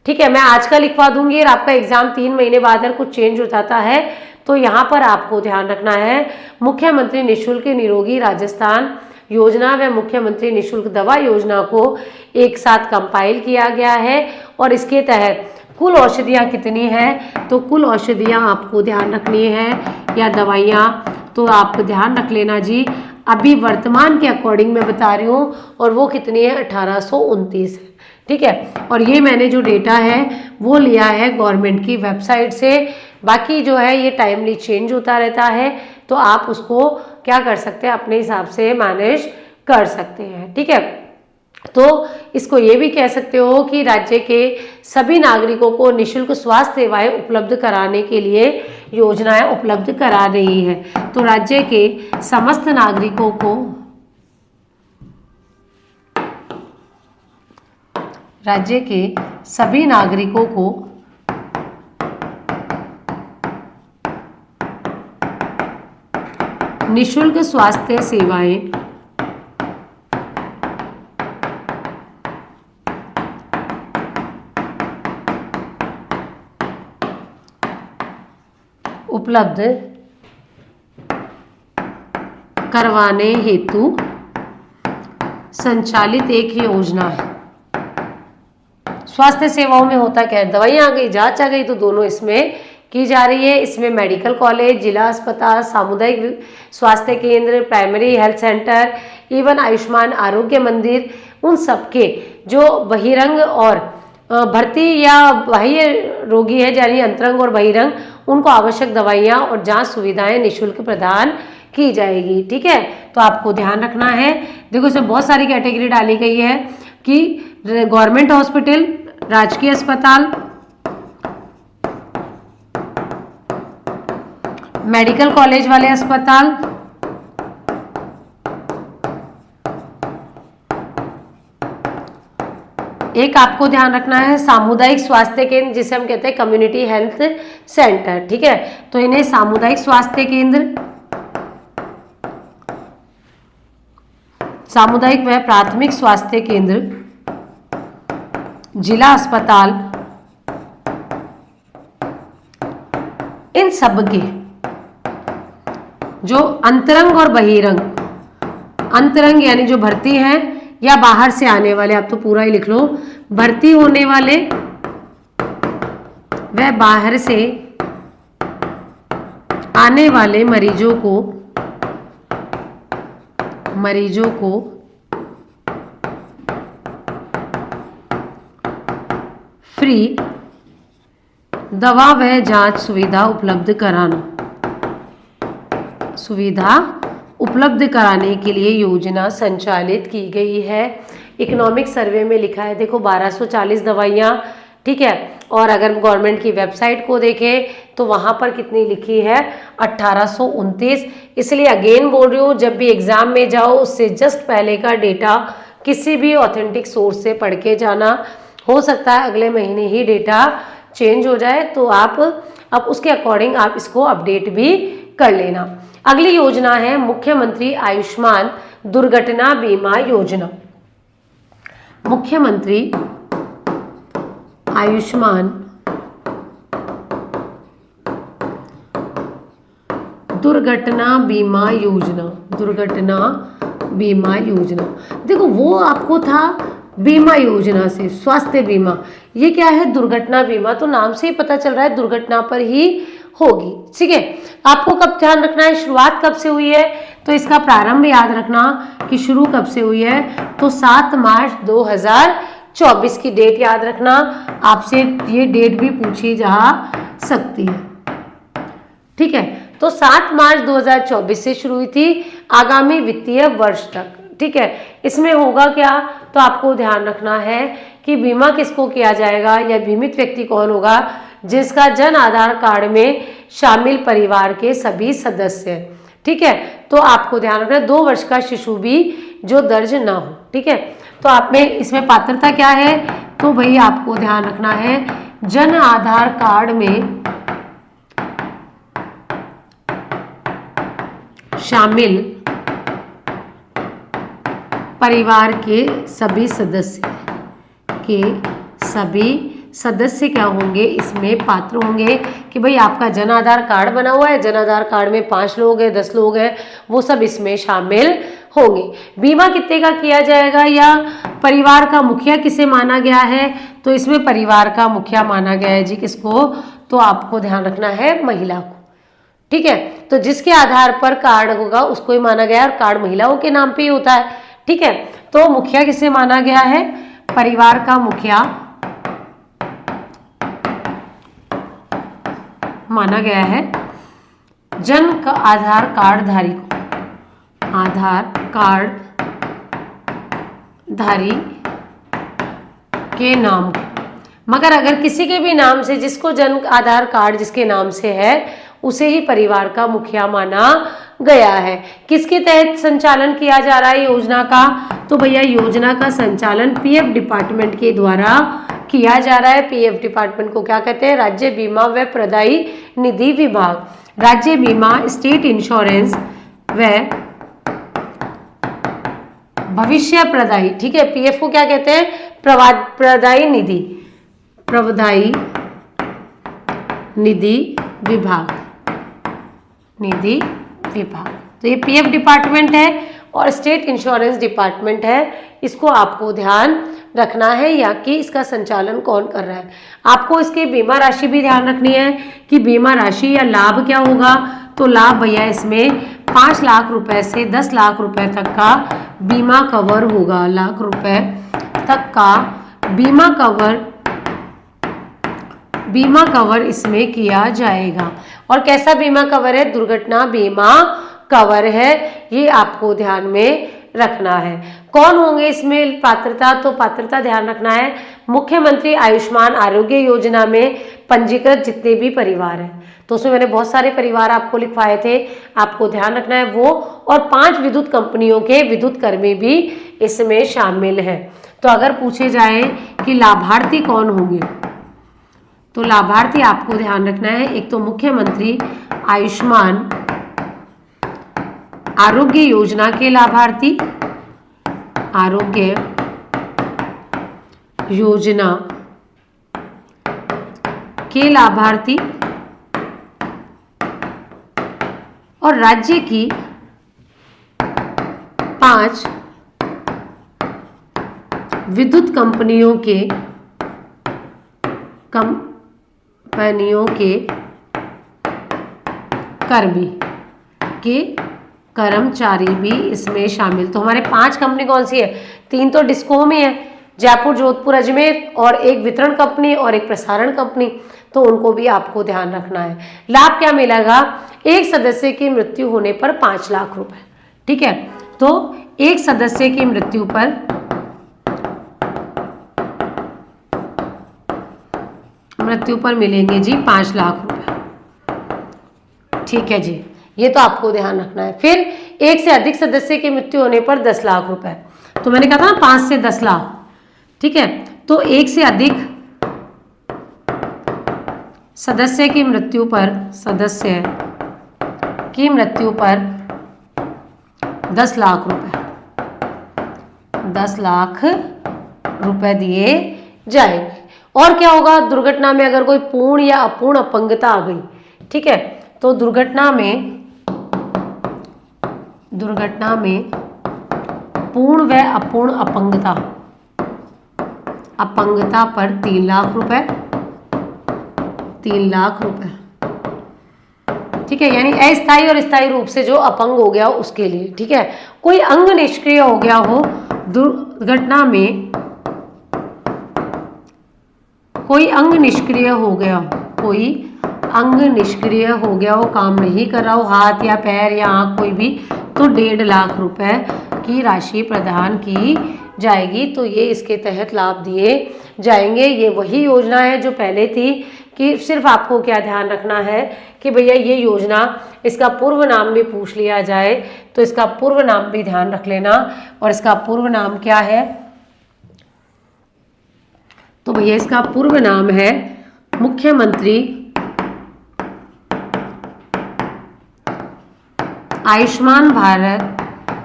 ठीक है, मैं आज का लिखवा दूंगी और आपका एग्जाम 3 महीने बाद अगर कुछ चेंज हो जाता है तो यहाँ पर आपको ध्यान रखना है मुख्यमंत्री निःशुल्क निरोगी राजस्थान योजना व मुख्यमंत्री निःशुल्क दवा योजना को एक साथ कंपाइल किया गया है, और इसके तहत कुल औषधियाँ कितनी हैं, तो कुल औषधियाँ आपको ध्यान रखनी है या दवाइयाँ, तो आप ध्यान रख लेना जी। अभी वर्तमान के अकॉर्डिंग मैं बता रही हूँ, और वो कितनी है, 1829 है। ठीक है, और ये मैंने जो डेटा है वो लिया है गवर्नमेंट की वेबसाइट से। बाकी जो है ये टाइमली चेंज होता रहता है, तो आप उसको क्या कर सकते हैं, अपने हिसाब से मैनेज कर सकते हैं। ठीक है, तो इसको ये भी कह सकते हो कि राज्य के सभी नागरिकों को निःशुल्क स्वास्थ्य सेवाएं उपलब्ध कराने के लिए योजनाएं उपलब्ध करा रही है। तो राज्य के समस्त नागरिकों को राज्य के सभी नागरिकों को निःशुल्क स्वास्थ्य सेवाएं उपलब्ध करवाने हेतु संचालित एक योजना है। स्वास्थ्य सेवाओं में होता क्या है, दवाइयाँ आ गई, जांच आ गई, तो दोनों इसमें की जा रही है। इसमें मेडिकल कॉलेज, जिला अस्पताल, सामुदायिक स्वास्थ्य केंद्र, primary health centre, even Ayushman आरोग्य मंदिर, उन सबके जो बहिरंग और भर्ती या बाह्य रोगी है, यानी अंतरंग और बहिरंग, उनको आवश्यक दवाइयाँ और जांच सुविधाएं निःशुल्क प्रदान की जाएगी। ठीक है, तो आपको ध्यान रखना है। देखो इसमें बहुत सारी कैटेगरी डाली गई है कि गवर्नमेंट हॉस्पिटल, राजकीय अस्पताल, मेडिकल कॉलेज वाले अस्पताल, एक आपको ध्यान रखना है सामुदायिक स्वास्थ्य केंद्र, जिसे हम कहते हैं कम्युनिटी हेल्थ सेंटर। ठीक है, तो इन्हें सामुदायिक स्वास्थ्य केंद्र, सामुदायिक व प्राथमिक स्वास्थ्य केंद्र, जिला अस्पताल, इन सब के जो अंतरंग और बहिरंग, अंतरंग यानी जो भर्ती हैं या बाहर से आने वाले, आप तो पूरा ही लिख लो, भर्ती होने वाले व बाहर से आने वाले मरीजों को फ्री दवा व जांच सुविधा उपलब्ध कराने के लिए योजना संचालित की गई है। इकोनॉमिक सर्वे में लिखा है, देखो 1240 दवाइयाँ। ठीक है, और अगर गवर्नमेंट की वेबसाइट को देखें तो वहाँ पर कितनी लिखी है, 1829। इसलिए अगेन बोल रही हूँ, जब भी एग्जाम में जाओ उससे जस्ट पहले का डेटा किसी भी ऑथेंटिक सोर्स से पढ़ के जाना। हो सकता है अगले महीने ही डेटा चेंज हो जाए, तो आप अब उसके अकॉर्डिंग आप इसको अपडेट भी कर लेना। अगली योजना है मुख्यमंत्री आयुष्मान दुर्घटना बीमा योजना। मुख्यमंत्री आयुष्मान दुर्घटना बीमा योजना, दुर्घटना बीमा योजना। देखो वो आपको था बीमा योजना से स्वास्थ्य बीमा, ये क्या है, दुर्घटना बीमा। तो नाम से ही पता चल रहा है दुर्घटना पर ही होगी। ठीक है, आपको कब ध्यान रखना है, शुरुआत कब से हुई है, तो इसका प्रारंभ याद रखना कि शुरू कब से हुई है, तो 7 मार्च 2024 की डेट याद रखना। आपसे ये डेट भी पूछी जा सकती है। ठीक है, तो 7 मार्च 2024 से शुरू हुई थी, आगामी वित्तीय वर्ष तक। ठीक है, इसमें होगा क्या, तो आपको ध्यान रखना है कि बीमा किसको किया जाएगा या बीमित व्यक्ति कौन होगा, जिसका जन आधार कार्ड में शामिल परिवार के सभी सदस्य हैं। ठीक है, तो आपको ध्यान रखना 2 वर्ष का शिशु भी जो दर्ज ना हो। ठीक है, तो आप में इसमें पात्रता क्या है, तो भाई आपको ध्यान रखना है जन आधार कार्ड में शामिल परिवार के सभी सदस्य क्या होंगे, इसमें पात्र होंगे कि भाई आपका जन आधार कार्ड बना हुआ है, जन आधार कार्ड में 5 लोग हैं, 10 लोग हैं, वो सब इसमें शामिल होंगे। बीमा कितने का किया जाएगा या परिवार का मुखिया किसे माना गया है, तो इसमें परिवार का मुखिया माना गया है जी किसको, तो आपको ध्यान रखना है महिला को। ठीक है, तो जिसके आधार पर कार्ड होगा उसको ही माना गया है, और कार्ड महिलाओं के नाम पे ही होता है। ठीक है, तो मुखिया किसे माना गया है, परिवार का मुखिया माना गया है जन का आधार कार्ड धारी को, आधार कार्ड धारी के नाम को। मगर अगर किसी के भी नाम से, जिसको जन आधार कार्ड जिसके नाम से है उसे ही परिवार का मुखिया माना गया है। किसके तहत संचालन किया जा रहा है योजना का? तो भैया योजना का संचालन पीएफ डिपार्टमेंट के द्वारा किया जा रहा है। पीएफ डिपार्टमेंट को क्या कहते हैं? राज्य बीमा व प्रदायी निधि विभाग। राज्य बीमा, स्टेट इंश्योरेंस व भविष्य प्रदायी, ठीक है। पीएफ को क्या कहते हैं? प्रदायी निधि, प्रदायी निधि विभाग, निधि विभाग। तो ये पीएफ डिपार्टमेंट है और स्टेट इंश्योरेंस डिपार्टमेंट है। इसको आपको ध्यान रखना है या कि इसका संचालन कौन कर रहा है। आपको इसकी बीमा राशि भी ध्यान रखनी है कि बीमा राशि या लाभ क्या होगा। तो लाभ भैया इसमें 5 लाख रुपए से 10 लाख रुपए तक का बीमा कवर होगा। लाख रुपए तक का बीमा कवर इसमें किया जाएगा। और कैसा बीमा कवर है? दुर्घटना बीमा कवर है। ये आपको ध्यान में रखना है। कौन होंगे इसमें पात्रता? तो पात्रता ध्यान रखना है, मुख्यमंत्री आयुष्मान आरोग्य योजना में पंजीकृत जितने भी परिवार हैं। तो उसमें मैंने बहुत सारे परिवार आपको लिखवाए थे, आपको ध्यान रखना है वो। और 5 विद्युत कंपनियों के विद्युत कर्मी भी इसमें शामिल हैं। तो अगर पूछे जाए कि लाभार्थी कौन होंगे, तो लाभार्थी आपको ध्यान रखना है, एक तो मुख्यमंत्री आयुष्मान आरोग्य योजना के लाभार्थी, आरोग्य योजना के लाभार्थी, और राज्य की 5 विद्युत कंपनियों के कर्मचारी भी इसमें शामिल। तो हमारे 5 कंपनी कौन सी है? 3 तो डिस्को में है, जयपुर, जोधपुर, अजमेर, और एक वितरण कंपनी और एक प्रसारण कंपनी। तो उनको भी आपको ध्यान रखना है। लाभ क्या मिलेगा? एक सदस्य की मृत्यु होने पर 5 लाख रुपए, ठीक है। तो एक सदस्य की मृत्यु पर मिलेंगे जी 5 लाख रुपए, ठीक है जी। ये तो आपको ध्यान रखना है। फिर एक से अधिक सदस्य की मृत्यु होने पर 10 लाख रुपए। तो मैंने कहा था ना 5 से 10 लाख, ठीक है। तो एक से अधिक सदस्य की मृत्यु पर 10 लाख रुपए, 10 लाख रुपए दिए जाएंगे। और क्या होगा? दुर्घटना में अगर कोई पूर्ण या अपूर्ण अपंगता आ गई, ठीक है, तो दुर्घटना में पूर्ण व अपूर्ण अपंगता पर 3 लाख रुपए, 3 लाख रुपए, ठीक है। यानी अस्थायी और स्थायी रूप से जो अपंग हो गया उसके लिए, ठीक है। कोई अंग निष्क्रिय हो गया हो दुर्घटना में, कोई अंग निष्क्रिय हो गया हो, काम नहीं कर रहा हो, हाथ या पैर या आंख कोई भी, तो 1.5 लाख रुपए की राशि प्रदान की जाएगी। तो ये इसके तहत लाभ दिए जाएंगे। ये वही योजना है जो पहले थी, कि सिर्फ आपको क्या ध्यान रखना है कि भैया ये योजना, इसका पूर्व नाम भी पूछ लिया जाए तो इसका पूर्व नाम भी ध्यान रख लेना। और इसका पूर्व नाम क्या है? तो भैया इसका पूर्व नाम है मुख्यमंत्री आयुष्मान भारत,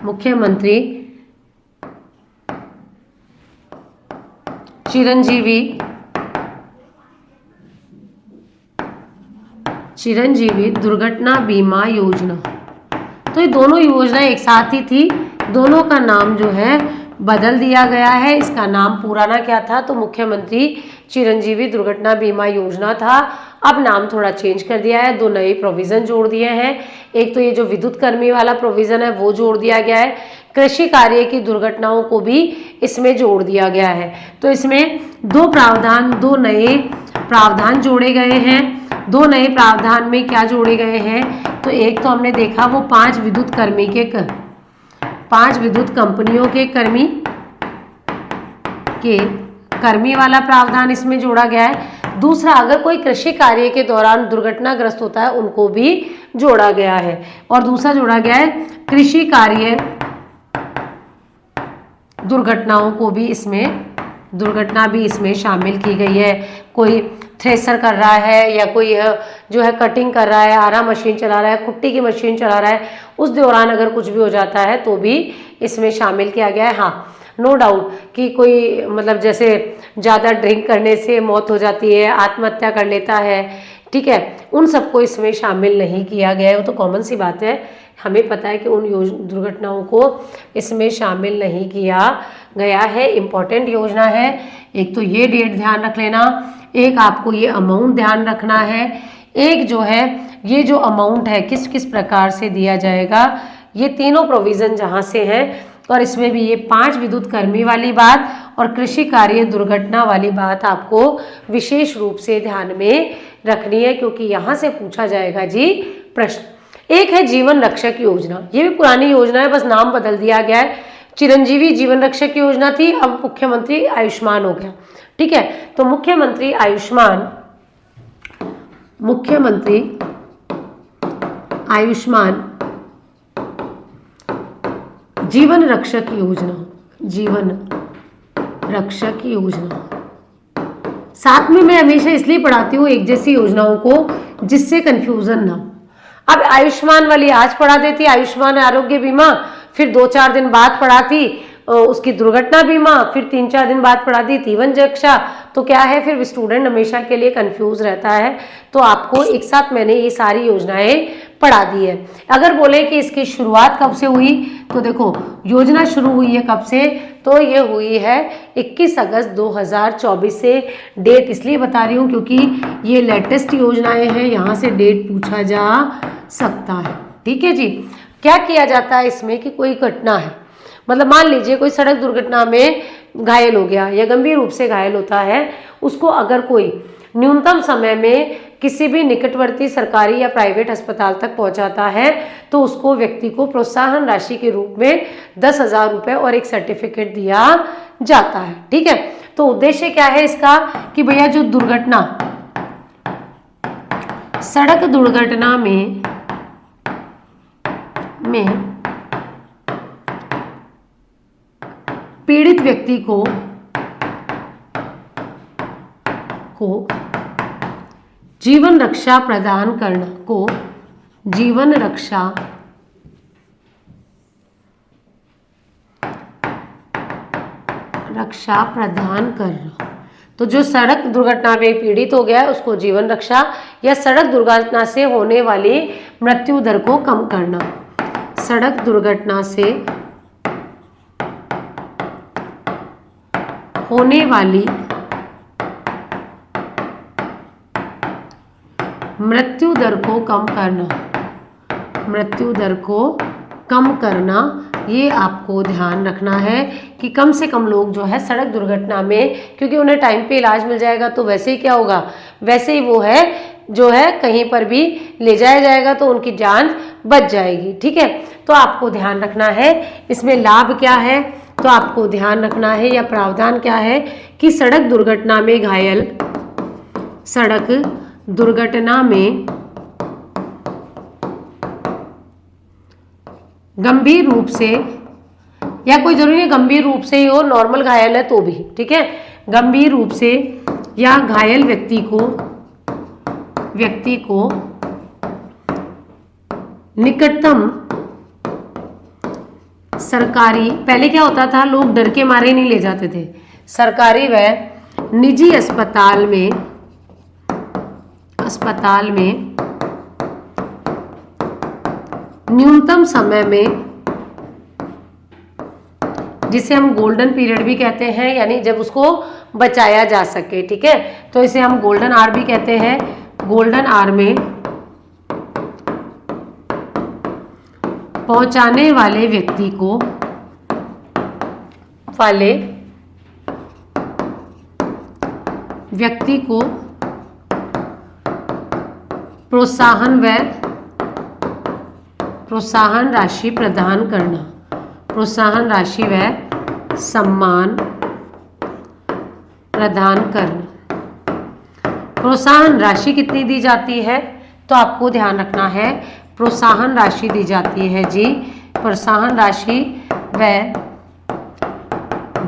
मुख्यमंत्री चिरंजीवी दुर्घटना बीमा योजना। तो ये दोनों योजना एक साथ ही थी, दोनों का नाम जो है बदल दिया गया है। इसका नाम पुराना क्या था? तो मुख्यमंत्री चिरंजीवी दुर्घटना बीमा योजना था। अब नाम थोड़ा चेंज कर दिया है, 2 नए प्रोविज़न जोड़ दिए हैं। एक तो ये जो विद्युत कर्मी वाला प्रोविज़न है वो जोड़ दिया गया है, कृषि कार्य की दुर्घटनाओं को भी इसमें जोड़ दिया गया है। तो इसमें 2 नए प्रावधान जोड़े गए हैं। 2 नए प्रावधान में क्या जोड़े गए हैं? तो एक तो हमने देखा वो 5 विद्युत कंपनियों के कर्मी वाला प्रावधान इसमें जोड़ा गया है। दूसरा, अगर कोई कृषि कार्य के दौरान दुर्घटनाग्रस्त होता है उनको भी जोड़ा गया है। और दूसरा जोड़ा गया है कृषि कार्य दुर्घटनाओं को भी, इसमें दुर्घटना भी इसमें शामिल की गई है। कोई थ्रेसर कर रहा है या कोई जो है कटिंग कर रहा है, आरा मशीन चला रहा है, कुट्टी की मशीन चला रहा है, उस दौरान अगर कुछ भी हो जाता है तो भी इसमें शामिल किया गया है। हाँ, नो डाउट कि कोई मतलब जैसे ज़्यादा ड्रिंक करने से मौत हो जाती है, आत्महत्या कर लेता है, ठीक है, उन सबको इसमें शामिल नहीं किया गया है। वो तो कॉमन सी बात है, हमें पता है कि उन दुर्घटनाओं को इसमें शामिल नहीं किया गया है। इम्पॉर्टेंट योजना है। एक तो ये डेट ध्यान रख लेना, एक आपको ये अमाउंट ध्यान रखना है, एक जो है ये जो अमाउंट है किस किस प्रकार से दिया जाएगा, ये तीनों प्रोविज़न जहाँ से हैं। और इसमें भी ये 5 विद्युत कर्मी वाली बात और कृषि कार्य दुर्घटना वाली बात आपको विशेष रूप से ध्यान में रखनी है, क्योंकि यहाँ से पूछा जाएगा जी प्रश्न। एक है जीवन रक्षक योजना, ये भी पुरानी योजना है, बस नाम बदल दिया गया है। चिरंजीवी जीवन रक्षक योजना थी, अब मुख्यमंत्री आयुष्मान हो गया, ठीक है। तो मुख्यमंत्री आयुष्मान जीवन रक्षक योजना, साथ में मैं हमेशा इसलिए पढ़ाती हूँ एक जैसी योजनाओं को जिससे कंफ्यूजन ना हो। अब आयुष्मान वाली आज पढ़ा देती, आयुष्मान आरोग्य बीमा, फिर 2-4 दिन बाद पढ़ाती उसकी दुर्घटना बीमा, फिर 3-4 दिन बाद पढ़ा दी जीवन रक्षा। तो क्या है, फिर स्टूडेंट हमेशा के लिए कंफ्यूज रहता है। तो आपको एक साथ मैंने ये सारी योजनाएं पढ़ा दी है। अगर बोले कि इसकी शुरुआत कब से हुई, तो देखो योजना शुरू हुई है कब से, तो ये हुई है 21 अगस्त 2024 से। डेट इसलिए बता रही हूँ क्योंकि ये लेटेस्ट योजनाएं हैं, यहाँ से डेट पूछा जा सकता है, ठीक है जी। क्या किया जाता है इसमें कि कोई घटना है, मतलब मान लीजिए कोई सड़क दुर्घटना में घायल हो गया या गंभीर रूप से घायल होता है, उसको अगर कोई न्यूनतम समय में किसी भी निकटवर्ती सरकारी या प्राइवेट अस्पताल तक पहुंचाता है तो उसको व्यक्ति को प्रोत्साहन राशि के रूप में 10,000 रुपये और एक सर्टिफिकेट दिया जाता है, ठीक है। तो उद्देश्य क्या है इसका कि भैया जो दुर्घटना, सड़क दुर्घटना में पीड़ित व्यक्ति को जीवन रक्षा प्रदान करना। तो जो सड़क दुर्घटना में पीड़ित हो गया है उसको जीवन रक्षा या सड़क दुर्घटना से होने वाली मृत्यु दर को कम करना, सड़क दुर्घटना से होने वाली मृत्यु दर को कम करना, ये आपको ध्यान रखना है कि कम से कम लोग जो है सड़क दुर्घटना में, क्योंकि उन्हें टाइम पे इलाज मिल जाएगा तो वैसे ही क्या होगा, वैसे ही वो है जो है कहीं पर भी ले जाया जाएगा तो उनकी जान बच जाएगी, ठीक है। तो आपको ध्यान रखना है इसमें लाभ क्या है, तो आपको ध्यान रखना है या प्रावधान क्या है कि सड़क दुर्घटना में गंभीर रूप से, या कोई जरूरी नहीं गंभीर रूप से ही हो, नॉर्मल घायल है तो भी ठीक है, गंभीर रूप से या घायल व्यक्ति को निकटतम सरकारी, पहले क्या होता था लोग डर के मारे नहीं ले जाते थे, सरकारी व निजी अस्पताल में न्यूनतम समय में, जिसे हम गोल्डन पीरियड भी कहते हैं, यानी जब उसको बचाया जा सके, ठीक है, तो इसे हम गोल्डन आवर भी कहते हैं। गोल्डन आवर में पहुंचाने वाले व्यक्ति को प्रोत्साहन राशि प्रदान करना, प्रोत्साहन राशि व सम्मान प्रदान करना। प्रोत्साहन राशि कितनी दी जाती है, तो आपको ध्यान रखना है प्रोत्साहन राशि दी जाती है जी। प्रोत्साहन राशि वह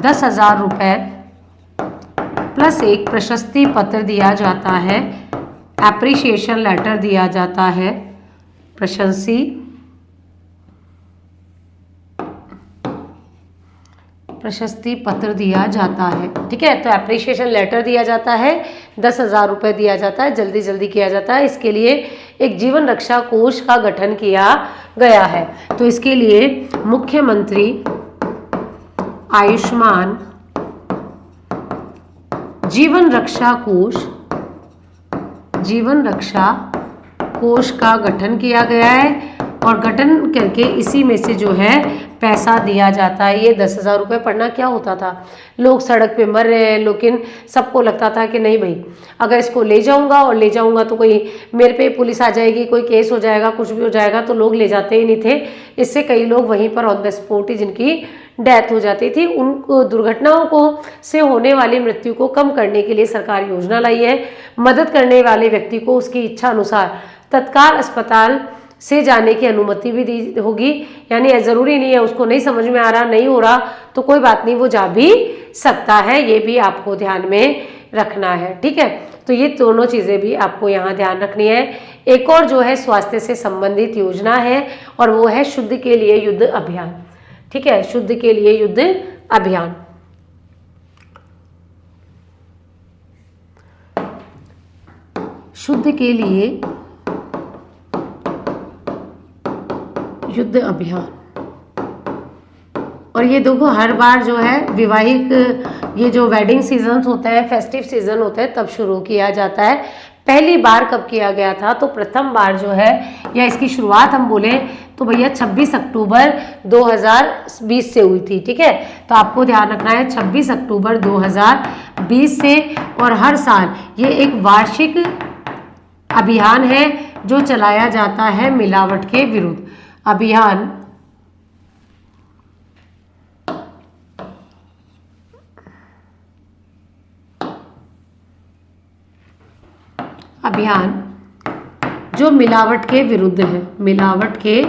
10,000 रुपये प्लस एक प्रशस्ति पत्र दिया जाता है, एप्रिसिएशन लेटर दिया जाता है, प्रशस्ति पत्र दिया जाता है। ठीक है, तो एप्रिसिएशन लेटर दिया जाता है, 10,000 रुपये दिया जाता है, जल्दी जल्दी किया जाता है। इसके लिए एक जीवन रक्षा कोष का गठन किया गया है। तो इसके लिए मुख्यमंत्री आयुष्मान जीवन रक्षा कोष का गठन किया गया है और गठन करके इसी में से जो है पैसा दिया जाता है। ये 10,000 रुपये पढ़ना क्या होता था, लोग सड़क पे मर रहे हैं, लेकिन सबको लगता था कि नहीं भाई अगर इसको ले जाऊंगा तो कोई मेरे पे पुलिस आ जाएगी, कोई केस हो जाएगा, कुछ भी हो जाएगा, तो लोग ले जाते ही नहीं थे। इससे कई लोग वहीं पर ऑन द स्पॉट ही जिनकी डेथ हो जाती थी। उन दुर्घटनाओं को से होने वाली मृत्यु को कम करने के लिए सरकार योजना लाई है। मदद करने वाले व्यक्ति को उसकी इच्छा अनुसार तत्काल अस्पताल से जाने की अनुमति भी दी होगी। यानी ज़रूरी नहीं है उसको नहीं समझ में आ रहा, नहीं हो रहा, तो कोई बात नहीं, वो जा भी सकता है। ये भी आपको ध्यान में रखना है। ठीक है, तो ये दोनों चीज़ें भी आपको यहाँ ध्यान रखनी है। एक और जो है स्वास्थ्य से संबंधित योजना है और वो है शुद्ध के लिए युद्ध अभियान। ठीक है, शुद्ध के लिए युद्ध अभियान। शुद्ध के लिए युद्ध अभियान। और ये देखो हर बार जो है विवाहिक ये जो वेडिंग सीजन होता है, फेस्टिव सीजन होता है, तब शुरू किया जाता है। पहली बार कब किया गया था, तो प्रथम बार जो है या इसकी शुरुआत हम बोले तो भैया 26 अक्टूबर 2020 से हुई थी। ठीक है, तो आपको ध्यान रखना है 26 अक्टूबर 2020 से। और हर साल ये एक वार्षिक अभियान है जो चलाया जाता है मिलावट के विरुद्ध। अभियान जो मिलावट के विरुद्ध है, मिलावट के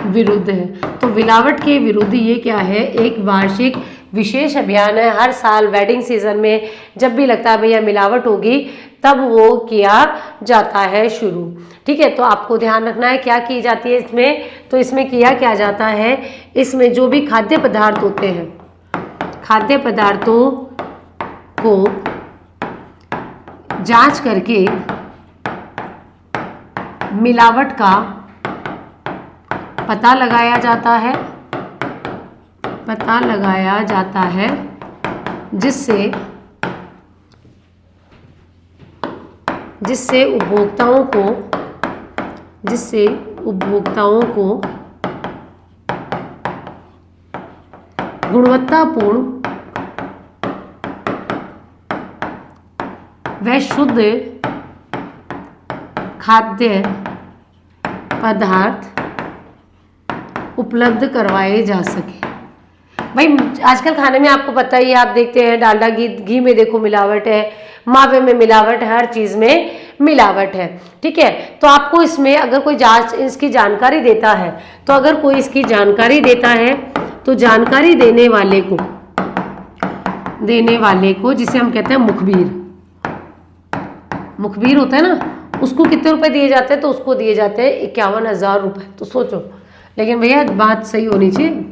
विरुद्ध है। तो मिलावट के विरुद्ध ये क्या है, एक वार्षिक विशेष अभियान है। हर साल वेडिंग सीजन में जब भी लगता है भैया मिलावट होगी तब वो किया जाता है शुरू। ठीक है, तो आपको ध्यान रखना है क्या की जाती है इसमें, तो इसमें किया क्या जाता है, इसमें जो भी खाद्य पदार्थ होते हैं, खाद्य पदार्थों को जांच करके मिलावट का पता लगाया जाता है, जिससे उपभोक्ताओं को गुणवत्तापूर्ण व शुद्ध खाद्य पदार्थ उपलब्ध करवाए जा सके। भाई आजकल खाने में आपको पता ही है, आप देखते हैं डालडा घी में देखो मिलावट है, मावे में मिलावट है, हर चीज़ में मिलावट है। ठीक है, तो आपको इसमें अगर कोई इसकी जानकारी देता है, तो अगर कोई इसकी जानकारी देता है तो जानकारी देने वाले को जिसे हम कहते हैं मुखबिर होता है ना, उसको कितने रुपए दिए जाते हैं, तो उसको दिए जाते हैं 51,000 रुपये। तो सोचो, लेकिन भैया बात सही होनी चाहिए,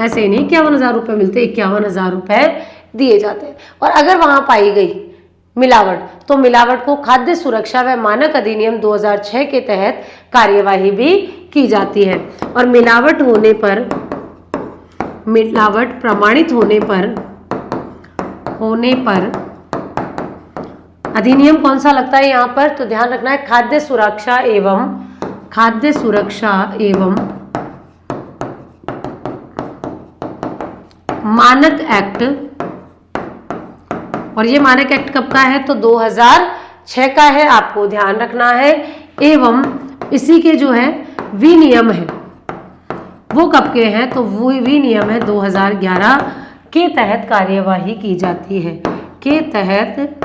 ऐसे ही नहीं 51,000 रुपये मिलते, 51,000 रुपये दिए जाते हैं। और अगर वहां पाई गई मिलावट, तो मिलावट को खाद्य सुरक्षा व मानक अधिनियम 2006 के तहत कार्यवाही भी की जाती है। और मिलावट प्रमाणित होने पर अधिनियम कौन सा लगता है यहाँ पर, तो ध्यान रखना है खाद्य सुरक्षा एवं मानक एक्ट। और ये मानक एक्ट कब का है, तो 2006 का है, आपको ध्यान रखना है। एवं इसी के जो है विनियम है वो कब के हैं, तो वो विनियम है 2011 के तहत कार्यवाही की जाती है, के तहत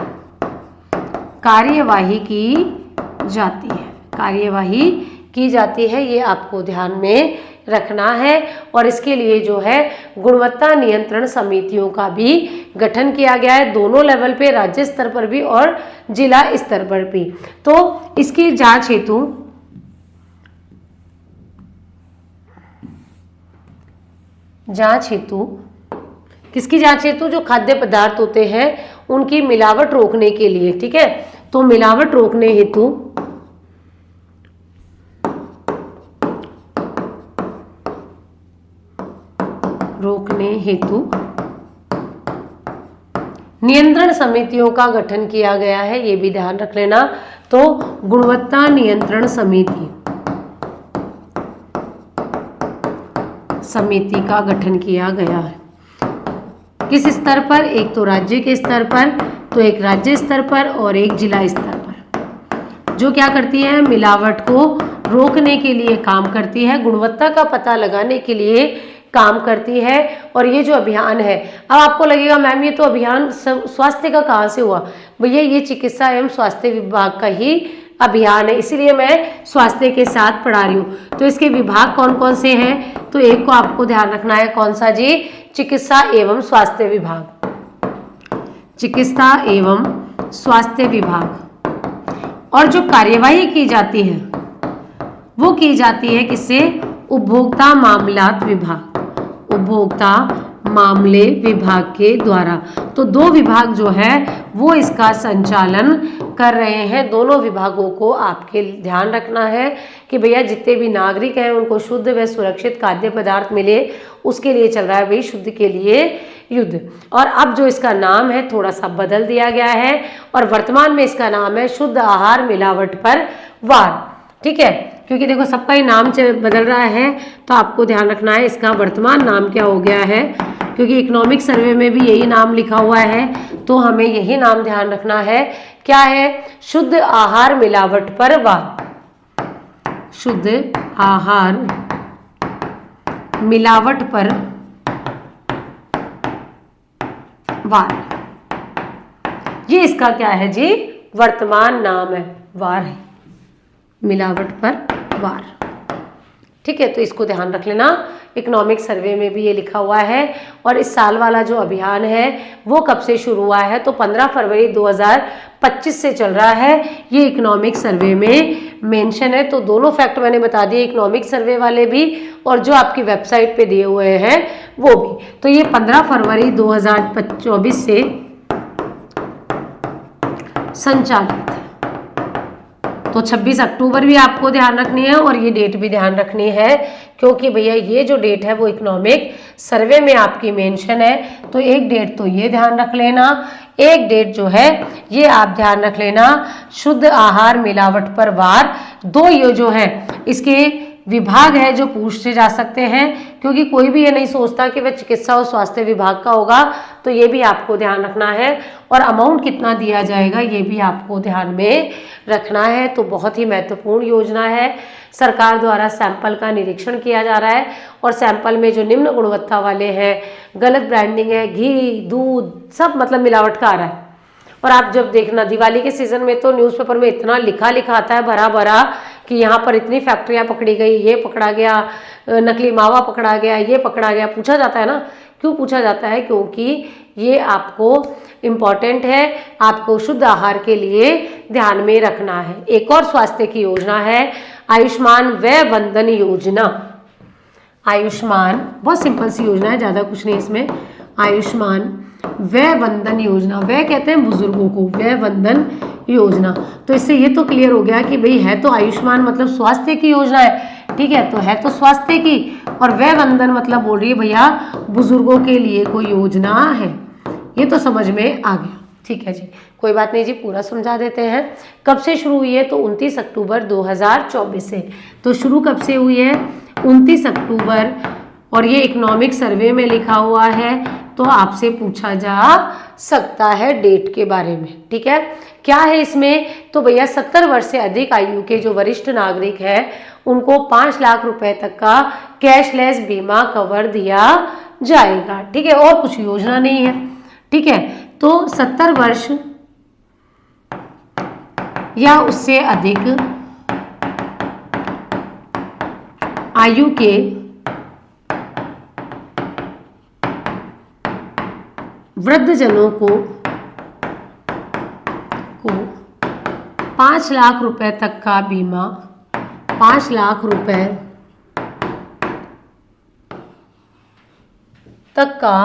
कार्यवाही की जाती है, कार्यवाही की जाती है, ये आपको ध्यान में रखना है। और इसके लिए जो है गुणवत्ता नियंत्रण समितियों का भी गठन किया गया है, दोनों लेवल पे, राज्य स्तर पर भी और जिला स्तर पर भी। तो इसकी जांच हेतु किसकी जांच हेतु? जो खाद्य पदार्थ होते हैं उनकी मिलावट रोकने के लिए, ठीक है। तो मिलावट रोकने हेतु नियंत्रण समितियों का गठन किया गया है, ये भी ध्यान रख लेना। तो गुणवत्ता नियंत्रण समिति का गठन किया गया है। किस स्तर पर? एक तो राज्य के स्तर पर, तो एक राज्य स्तर पर और एक जिला स्तर पर, जो क्या करती है? मिलावट को रोकने के लिए काम करती है, गुणवत्ता का पता लगाने के लिए काम करती है। और ये जो अभियान है, अब आपको लगेगा मैम ये तो अभियान स्वास्थ्य का कहाँ से हुआ? भैया ये चिकित्सा एवं स्वास्थ्य विभाग का ही अभियान है, इसीलिए मैं स्वास्थ्य के साथ पढ़ा रही हूँ। तो इसके विभाग कौन कौन से हैं? तो एक को आपको ध्यान रखना है, कौन सा जी? चिकित्सा एवं स्वास्थ्य विभाग, चिकित्सा एवं स्वास्थ्य विभाग। और जो कार्यवाही की जाती है वो की जाती है किससे? उपभोक्ता मामलात विभाग, उपभोक्ता मामले विभाग के द्वारा। तो दो विभाग जो है वो इसका संचालन कर रहे हैं। दोनों विभागों को आपके ध्यान रखना है कि भैया जितने भी नागरिक हैं उनको शुद्ध व सुरक्षित खाद्य पदार्थ मिले, उसके लिए चल रहा है भाई शुद्ध के लिए युद्ध। और अब जो इसका नाम है थोड़ा सा बदल दिया गया है और वर्तमान में इसका नाम है शुद्ध आहार मिलावट पर वार, ठीक है। क्योंकि देखो सबका ही नाम बदल रहा है, तो आपको ध्यान रखना है इसका वर्तमान नाम क्या हो गया है, क्योंकि इकोनॉमिक सर्वे में भी यही नाम लिखा हुआ है, तो हमें यही नाम ध्यान रखना है। क्या है? शुद्ध आहार मिलावट पर वार, शुद्ध आहार मिलावट पर वार, ये इसका क्या है जी? वर्तमान नाम है, वार है, मिलावट पर वार, ठीक है। तो इसको ध्यान रख लेना, इकोनॉमिक सर्वे में भी ये लिखा हुआ है। और इस साल वाला जो अभियान है वो कब से शुरू हुआ है? तो 15 फरवरी 2025 से चल रहा है, ये इकोनॉमिक सर्वे में मेंशन है। तो दोनों फैक्ट मैंने बता दिए, इकोनॉमिक सर्वे वाले भी और जो आपकी वेबसाइट पे दिए हुए हैं वो भी। तो ये 15 फरवरी 2024 से संचालित है। तो 26 अक्टूबर भी आपको ध्यान रखनी है और ये डेट भी ध्यान रखनी है, क्योंकि भैया ये जो डेट है वो इकोनॉमिक सर्वे में आपकी मेंशन है। तो एक डेट तो ये ध्यान रख लेना, एक डेट जो है ये आप ध्यान रख लेना, शुद्ध आहार मिलावट पर वार। दो ये जो है इसके विभाग है जो पूछे जा सकते हैं, क्योंकि कोई भी ये नहीं सोचता कि वह चिकित्सा और स्वास्थ्य विभाग का होगा, तो ये भी आपको ध्यान रखना है। और अमाउंट कितना दिया जाएगा ये भी आपको ध्यान में रखना है। तो बहुत ही महत्वपूर्ण योजना है, सरकार द्वारा सैंपल का निरीक्षण किया जा रहा है और सैंपल में जो निम्न गुणवत्ता वाले हैं, गलत ब्रांडिंग है, घी दूध सब मतलब मिलावट का आ रहा है। और आप जब देखना दिवाली के सीजन में तो न्यूज़पेपर में इतना लिखा आता है भरा भरा कि यहाँ पर इतनी फैक्ट्रियाँ पकड़ी गई, ये पकड़ा गया, नकली मावा पकड़ा गया, ये पकड़ा गया। पूछा जाता है ना, क्यों पूछा जाता है? क्योंकि ये आपको इम्पॉर्टेंट है, आपको शुद्ध आहार के लिए ध्यान में रखना है। एक और स्वास्थ्य की योजना है आयुष्मान वय वंदन योजना। आयुष्मान बहुत सिंपल सी योजना है, ज़्यादा कुछ नहीं इसमें। आयुष्मान वय वंदन योजना, वय कहते हैं बुजुर्गों को, वय वंदन योजना। तो इससे ये तो क्लियर हो गया कि भाई है तो आयुष्मान मतलब स्वास्थ्य की योजना है, ठीक है, तो है तो स्वास्थ्य की। और वय वंदन मतलब बोल रही है भैया बुजुर्गों के लिए कोई योजना है, ये तो समझ में आ गया, ठीक है जी। कोई बात नहीं जी, पूरा समझा देते हैं। कब से शुरू हुई है? तो 29 अक्टूबर 2024 से। तो शुरू कब से हुई है? 29 अक्टूबर। और ये इकोनॉमिक सर्वे में लिखा हुआ है, तो आपसे पूछा जा सकता है डेट के बारे में, ठीक है। क्या है इसमें? तो भैया 70 वर्ष से अधिक आयु के जो वरिष्ठ नागरिक हैं उनको 5 लाख रुपए तक का कैशलेस बीमा कवर दिया जाएगा, ठीक है। और कुछ योजना नहीं है, ठीक है। तो 70 वर्ष या उससे अधिक आयु के वृद्धजनों को 5 लाख रुपए तक का बीमा, 5 लाख रुपए तक का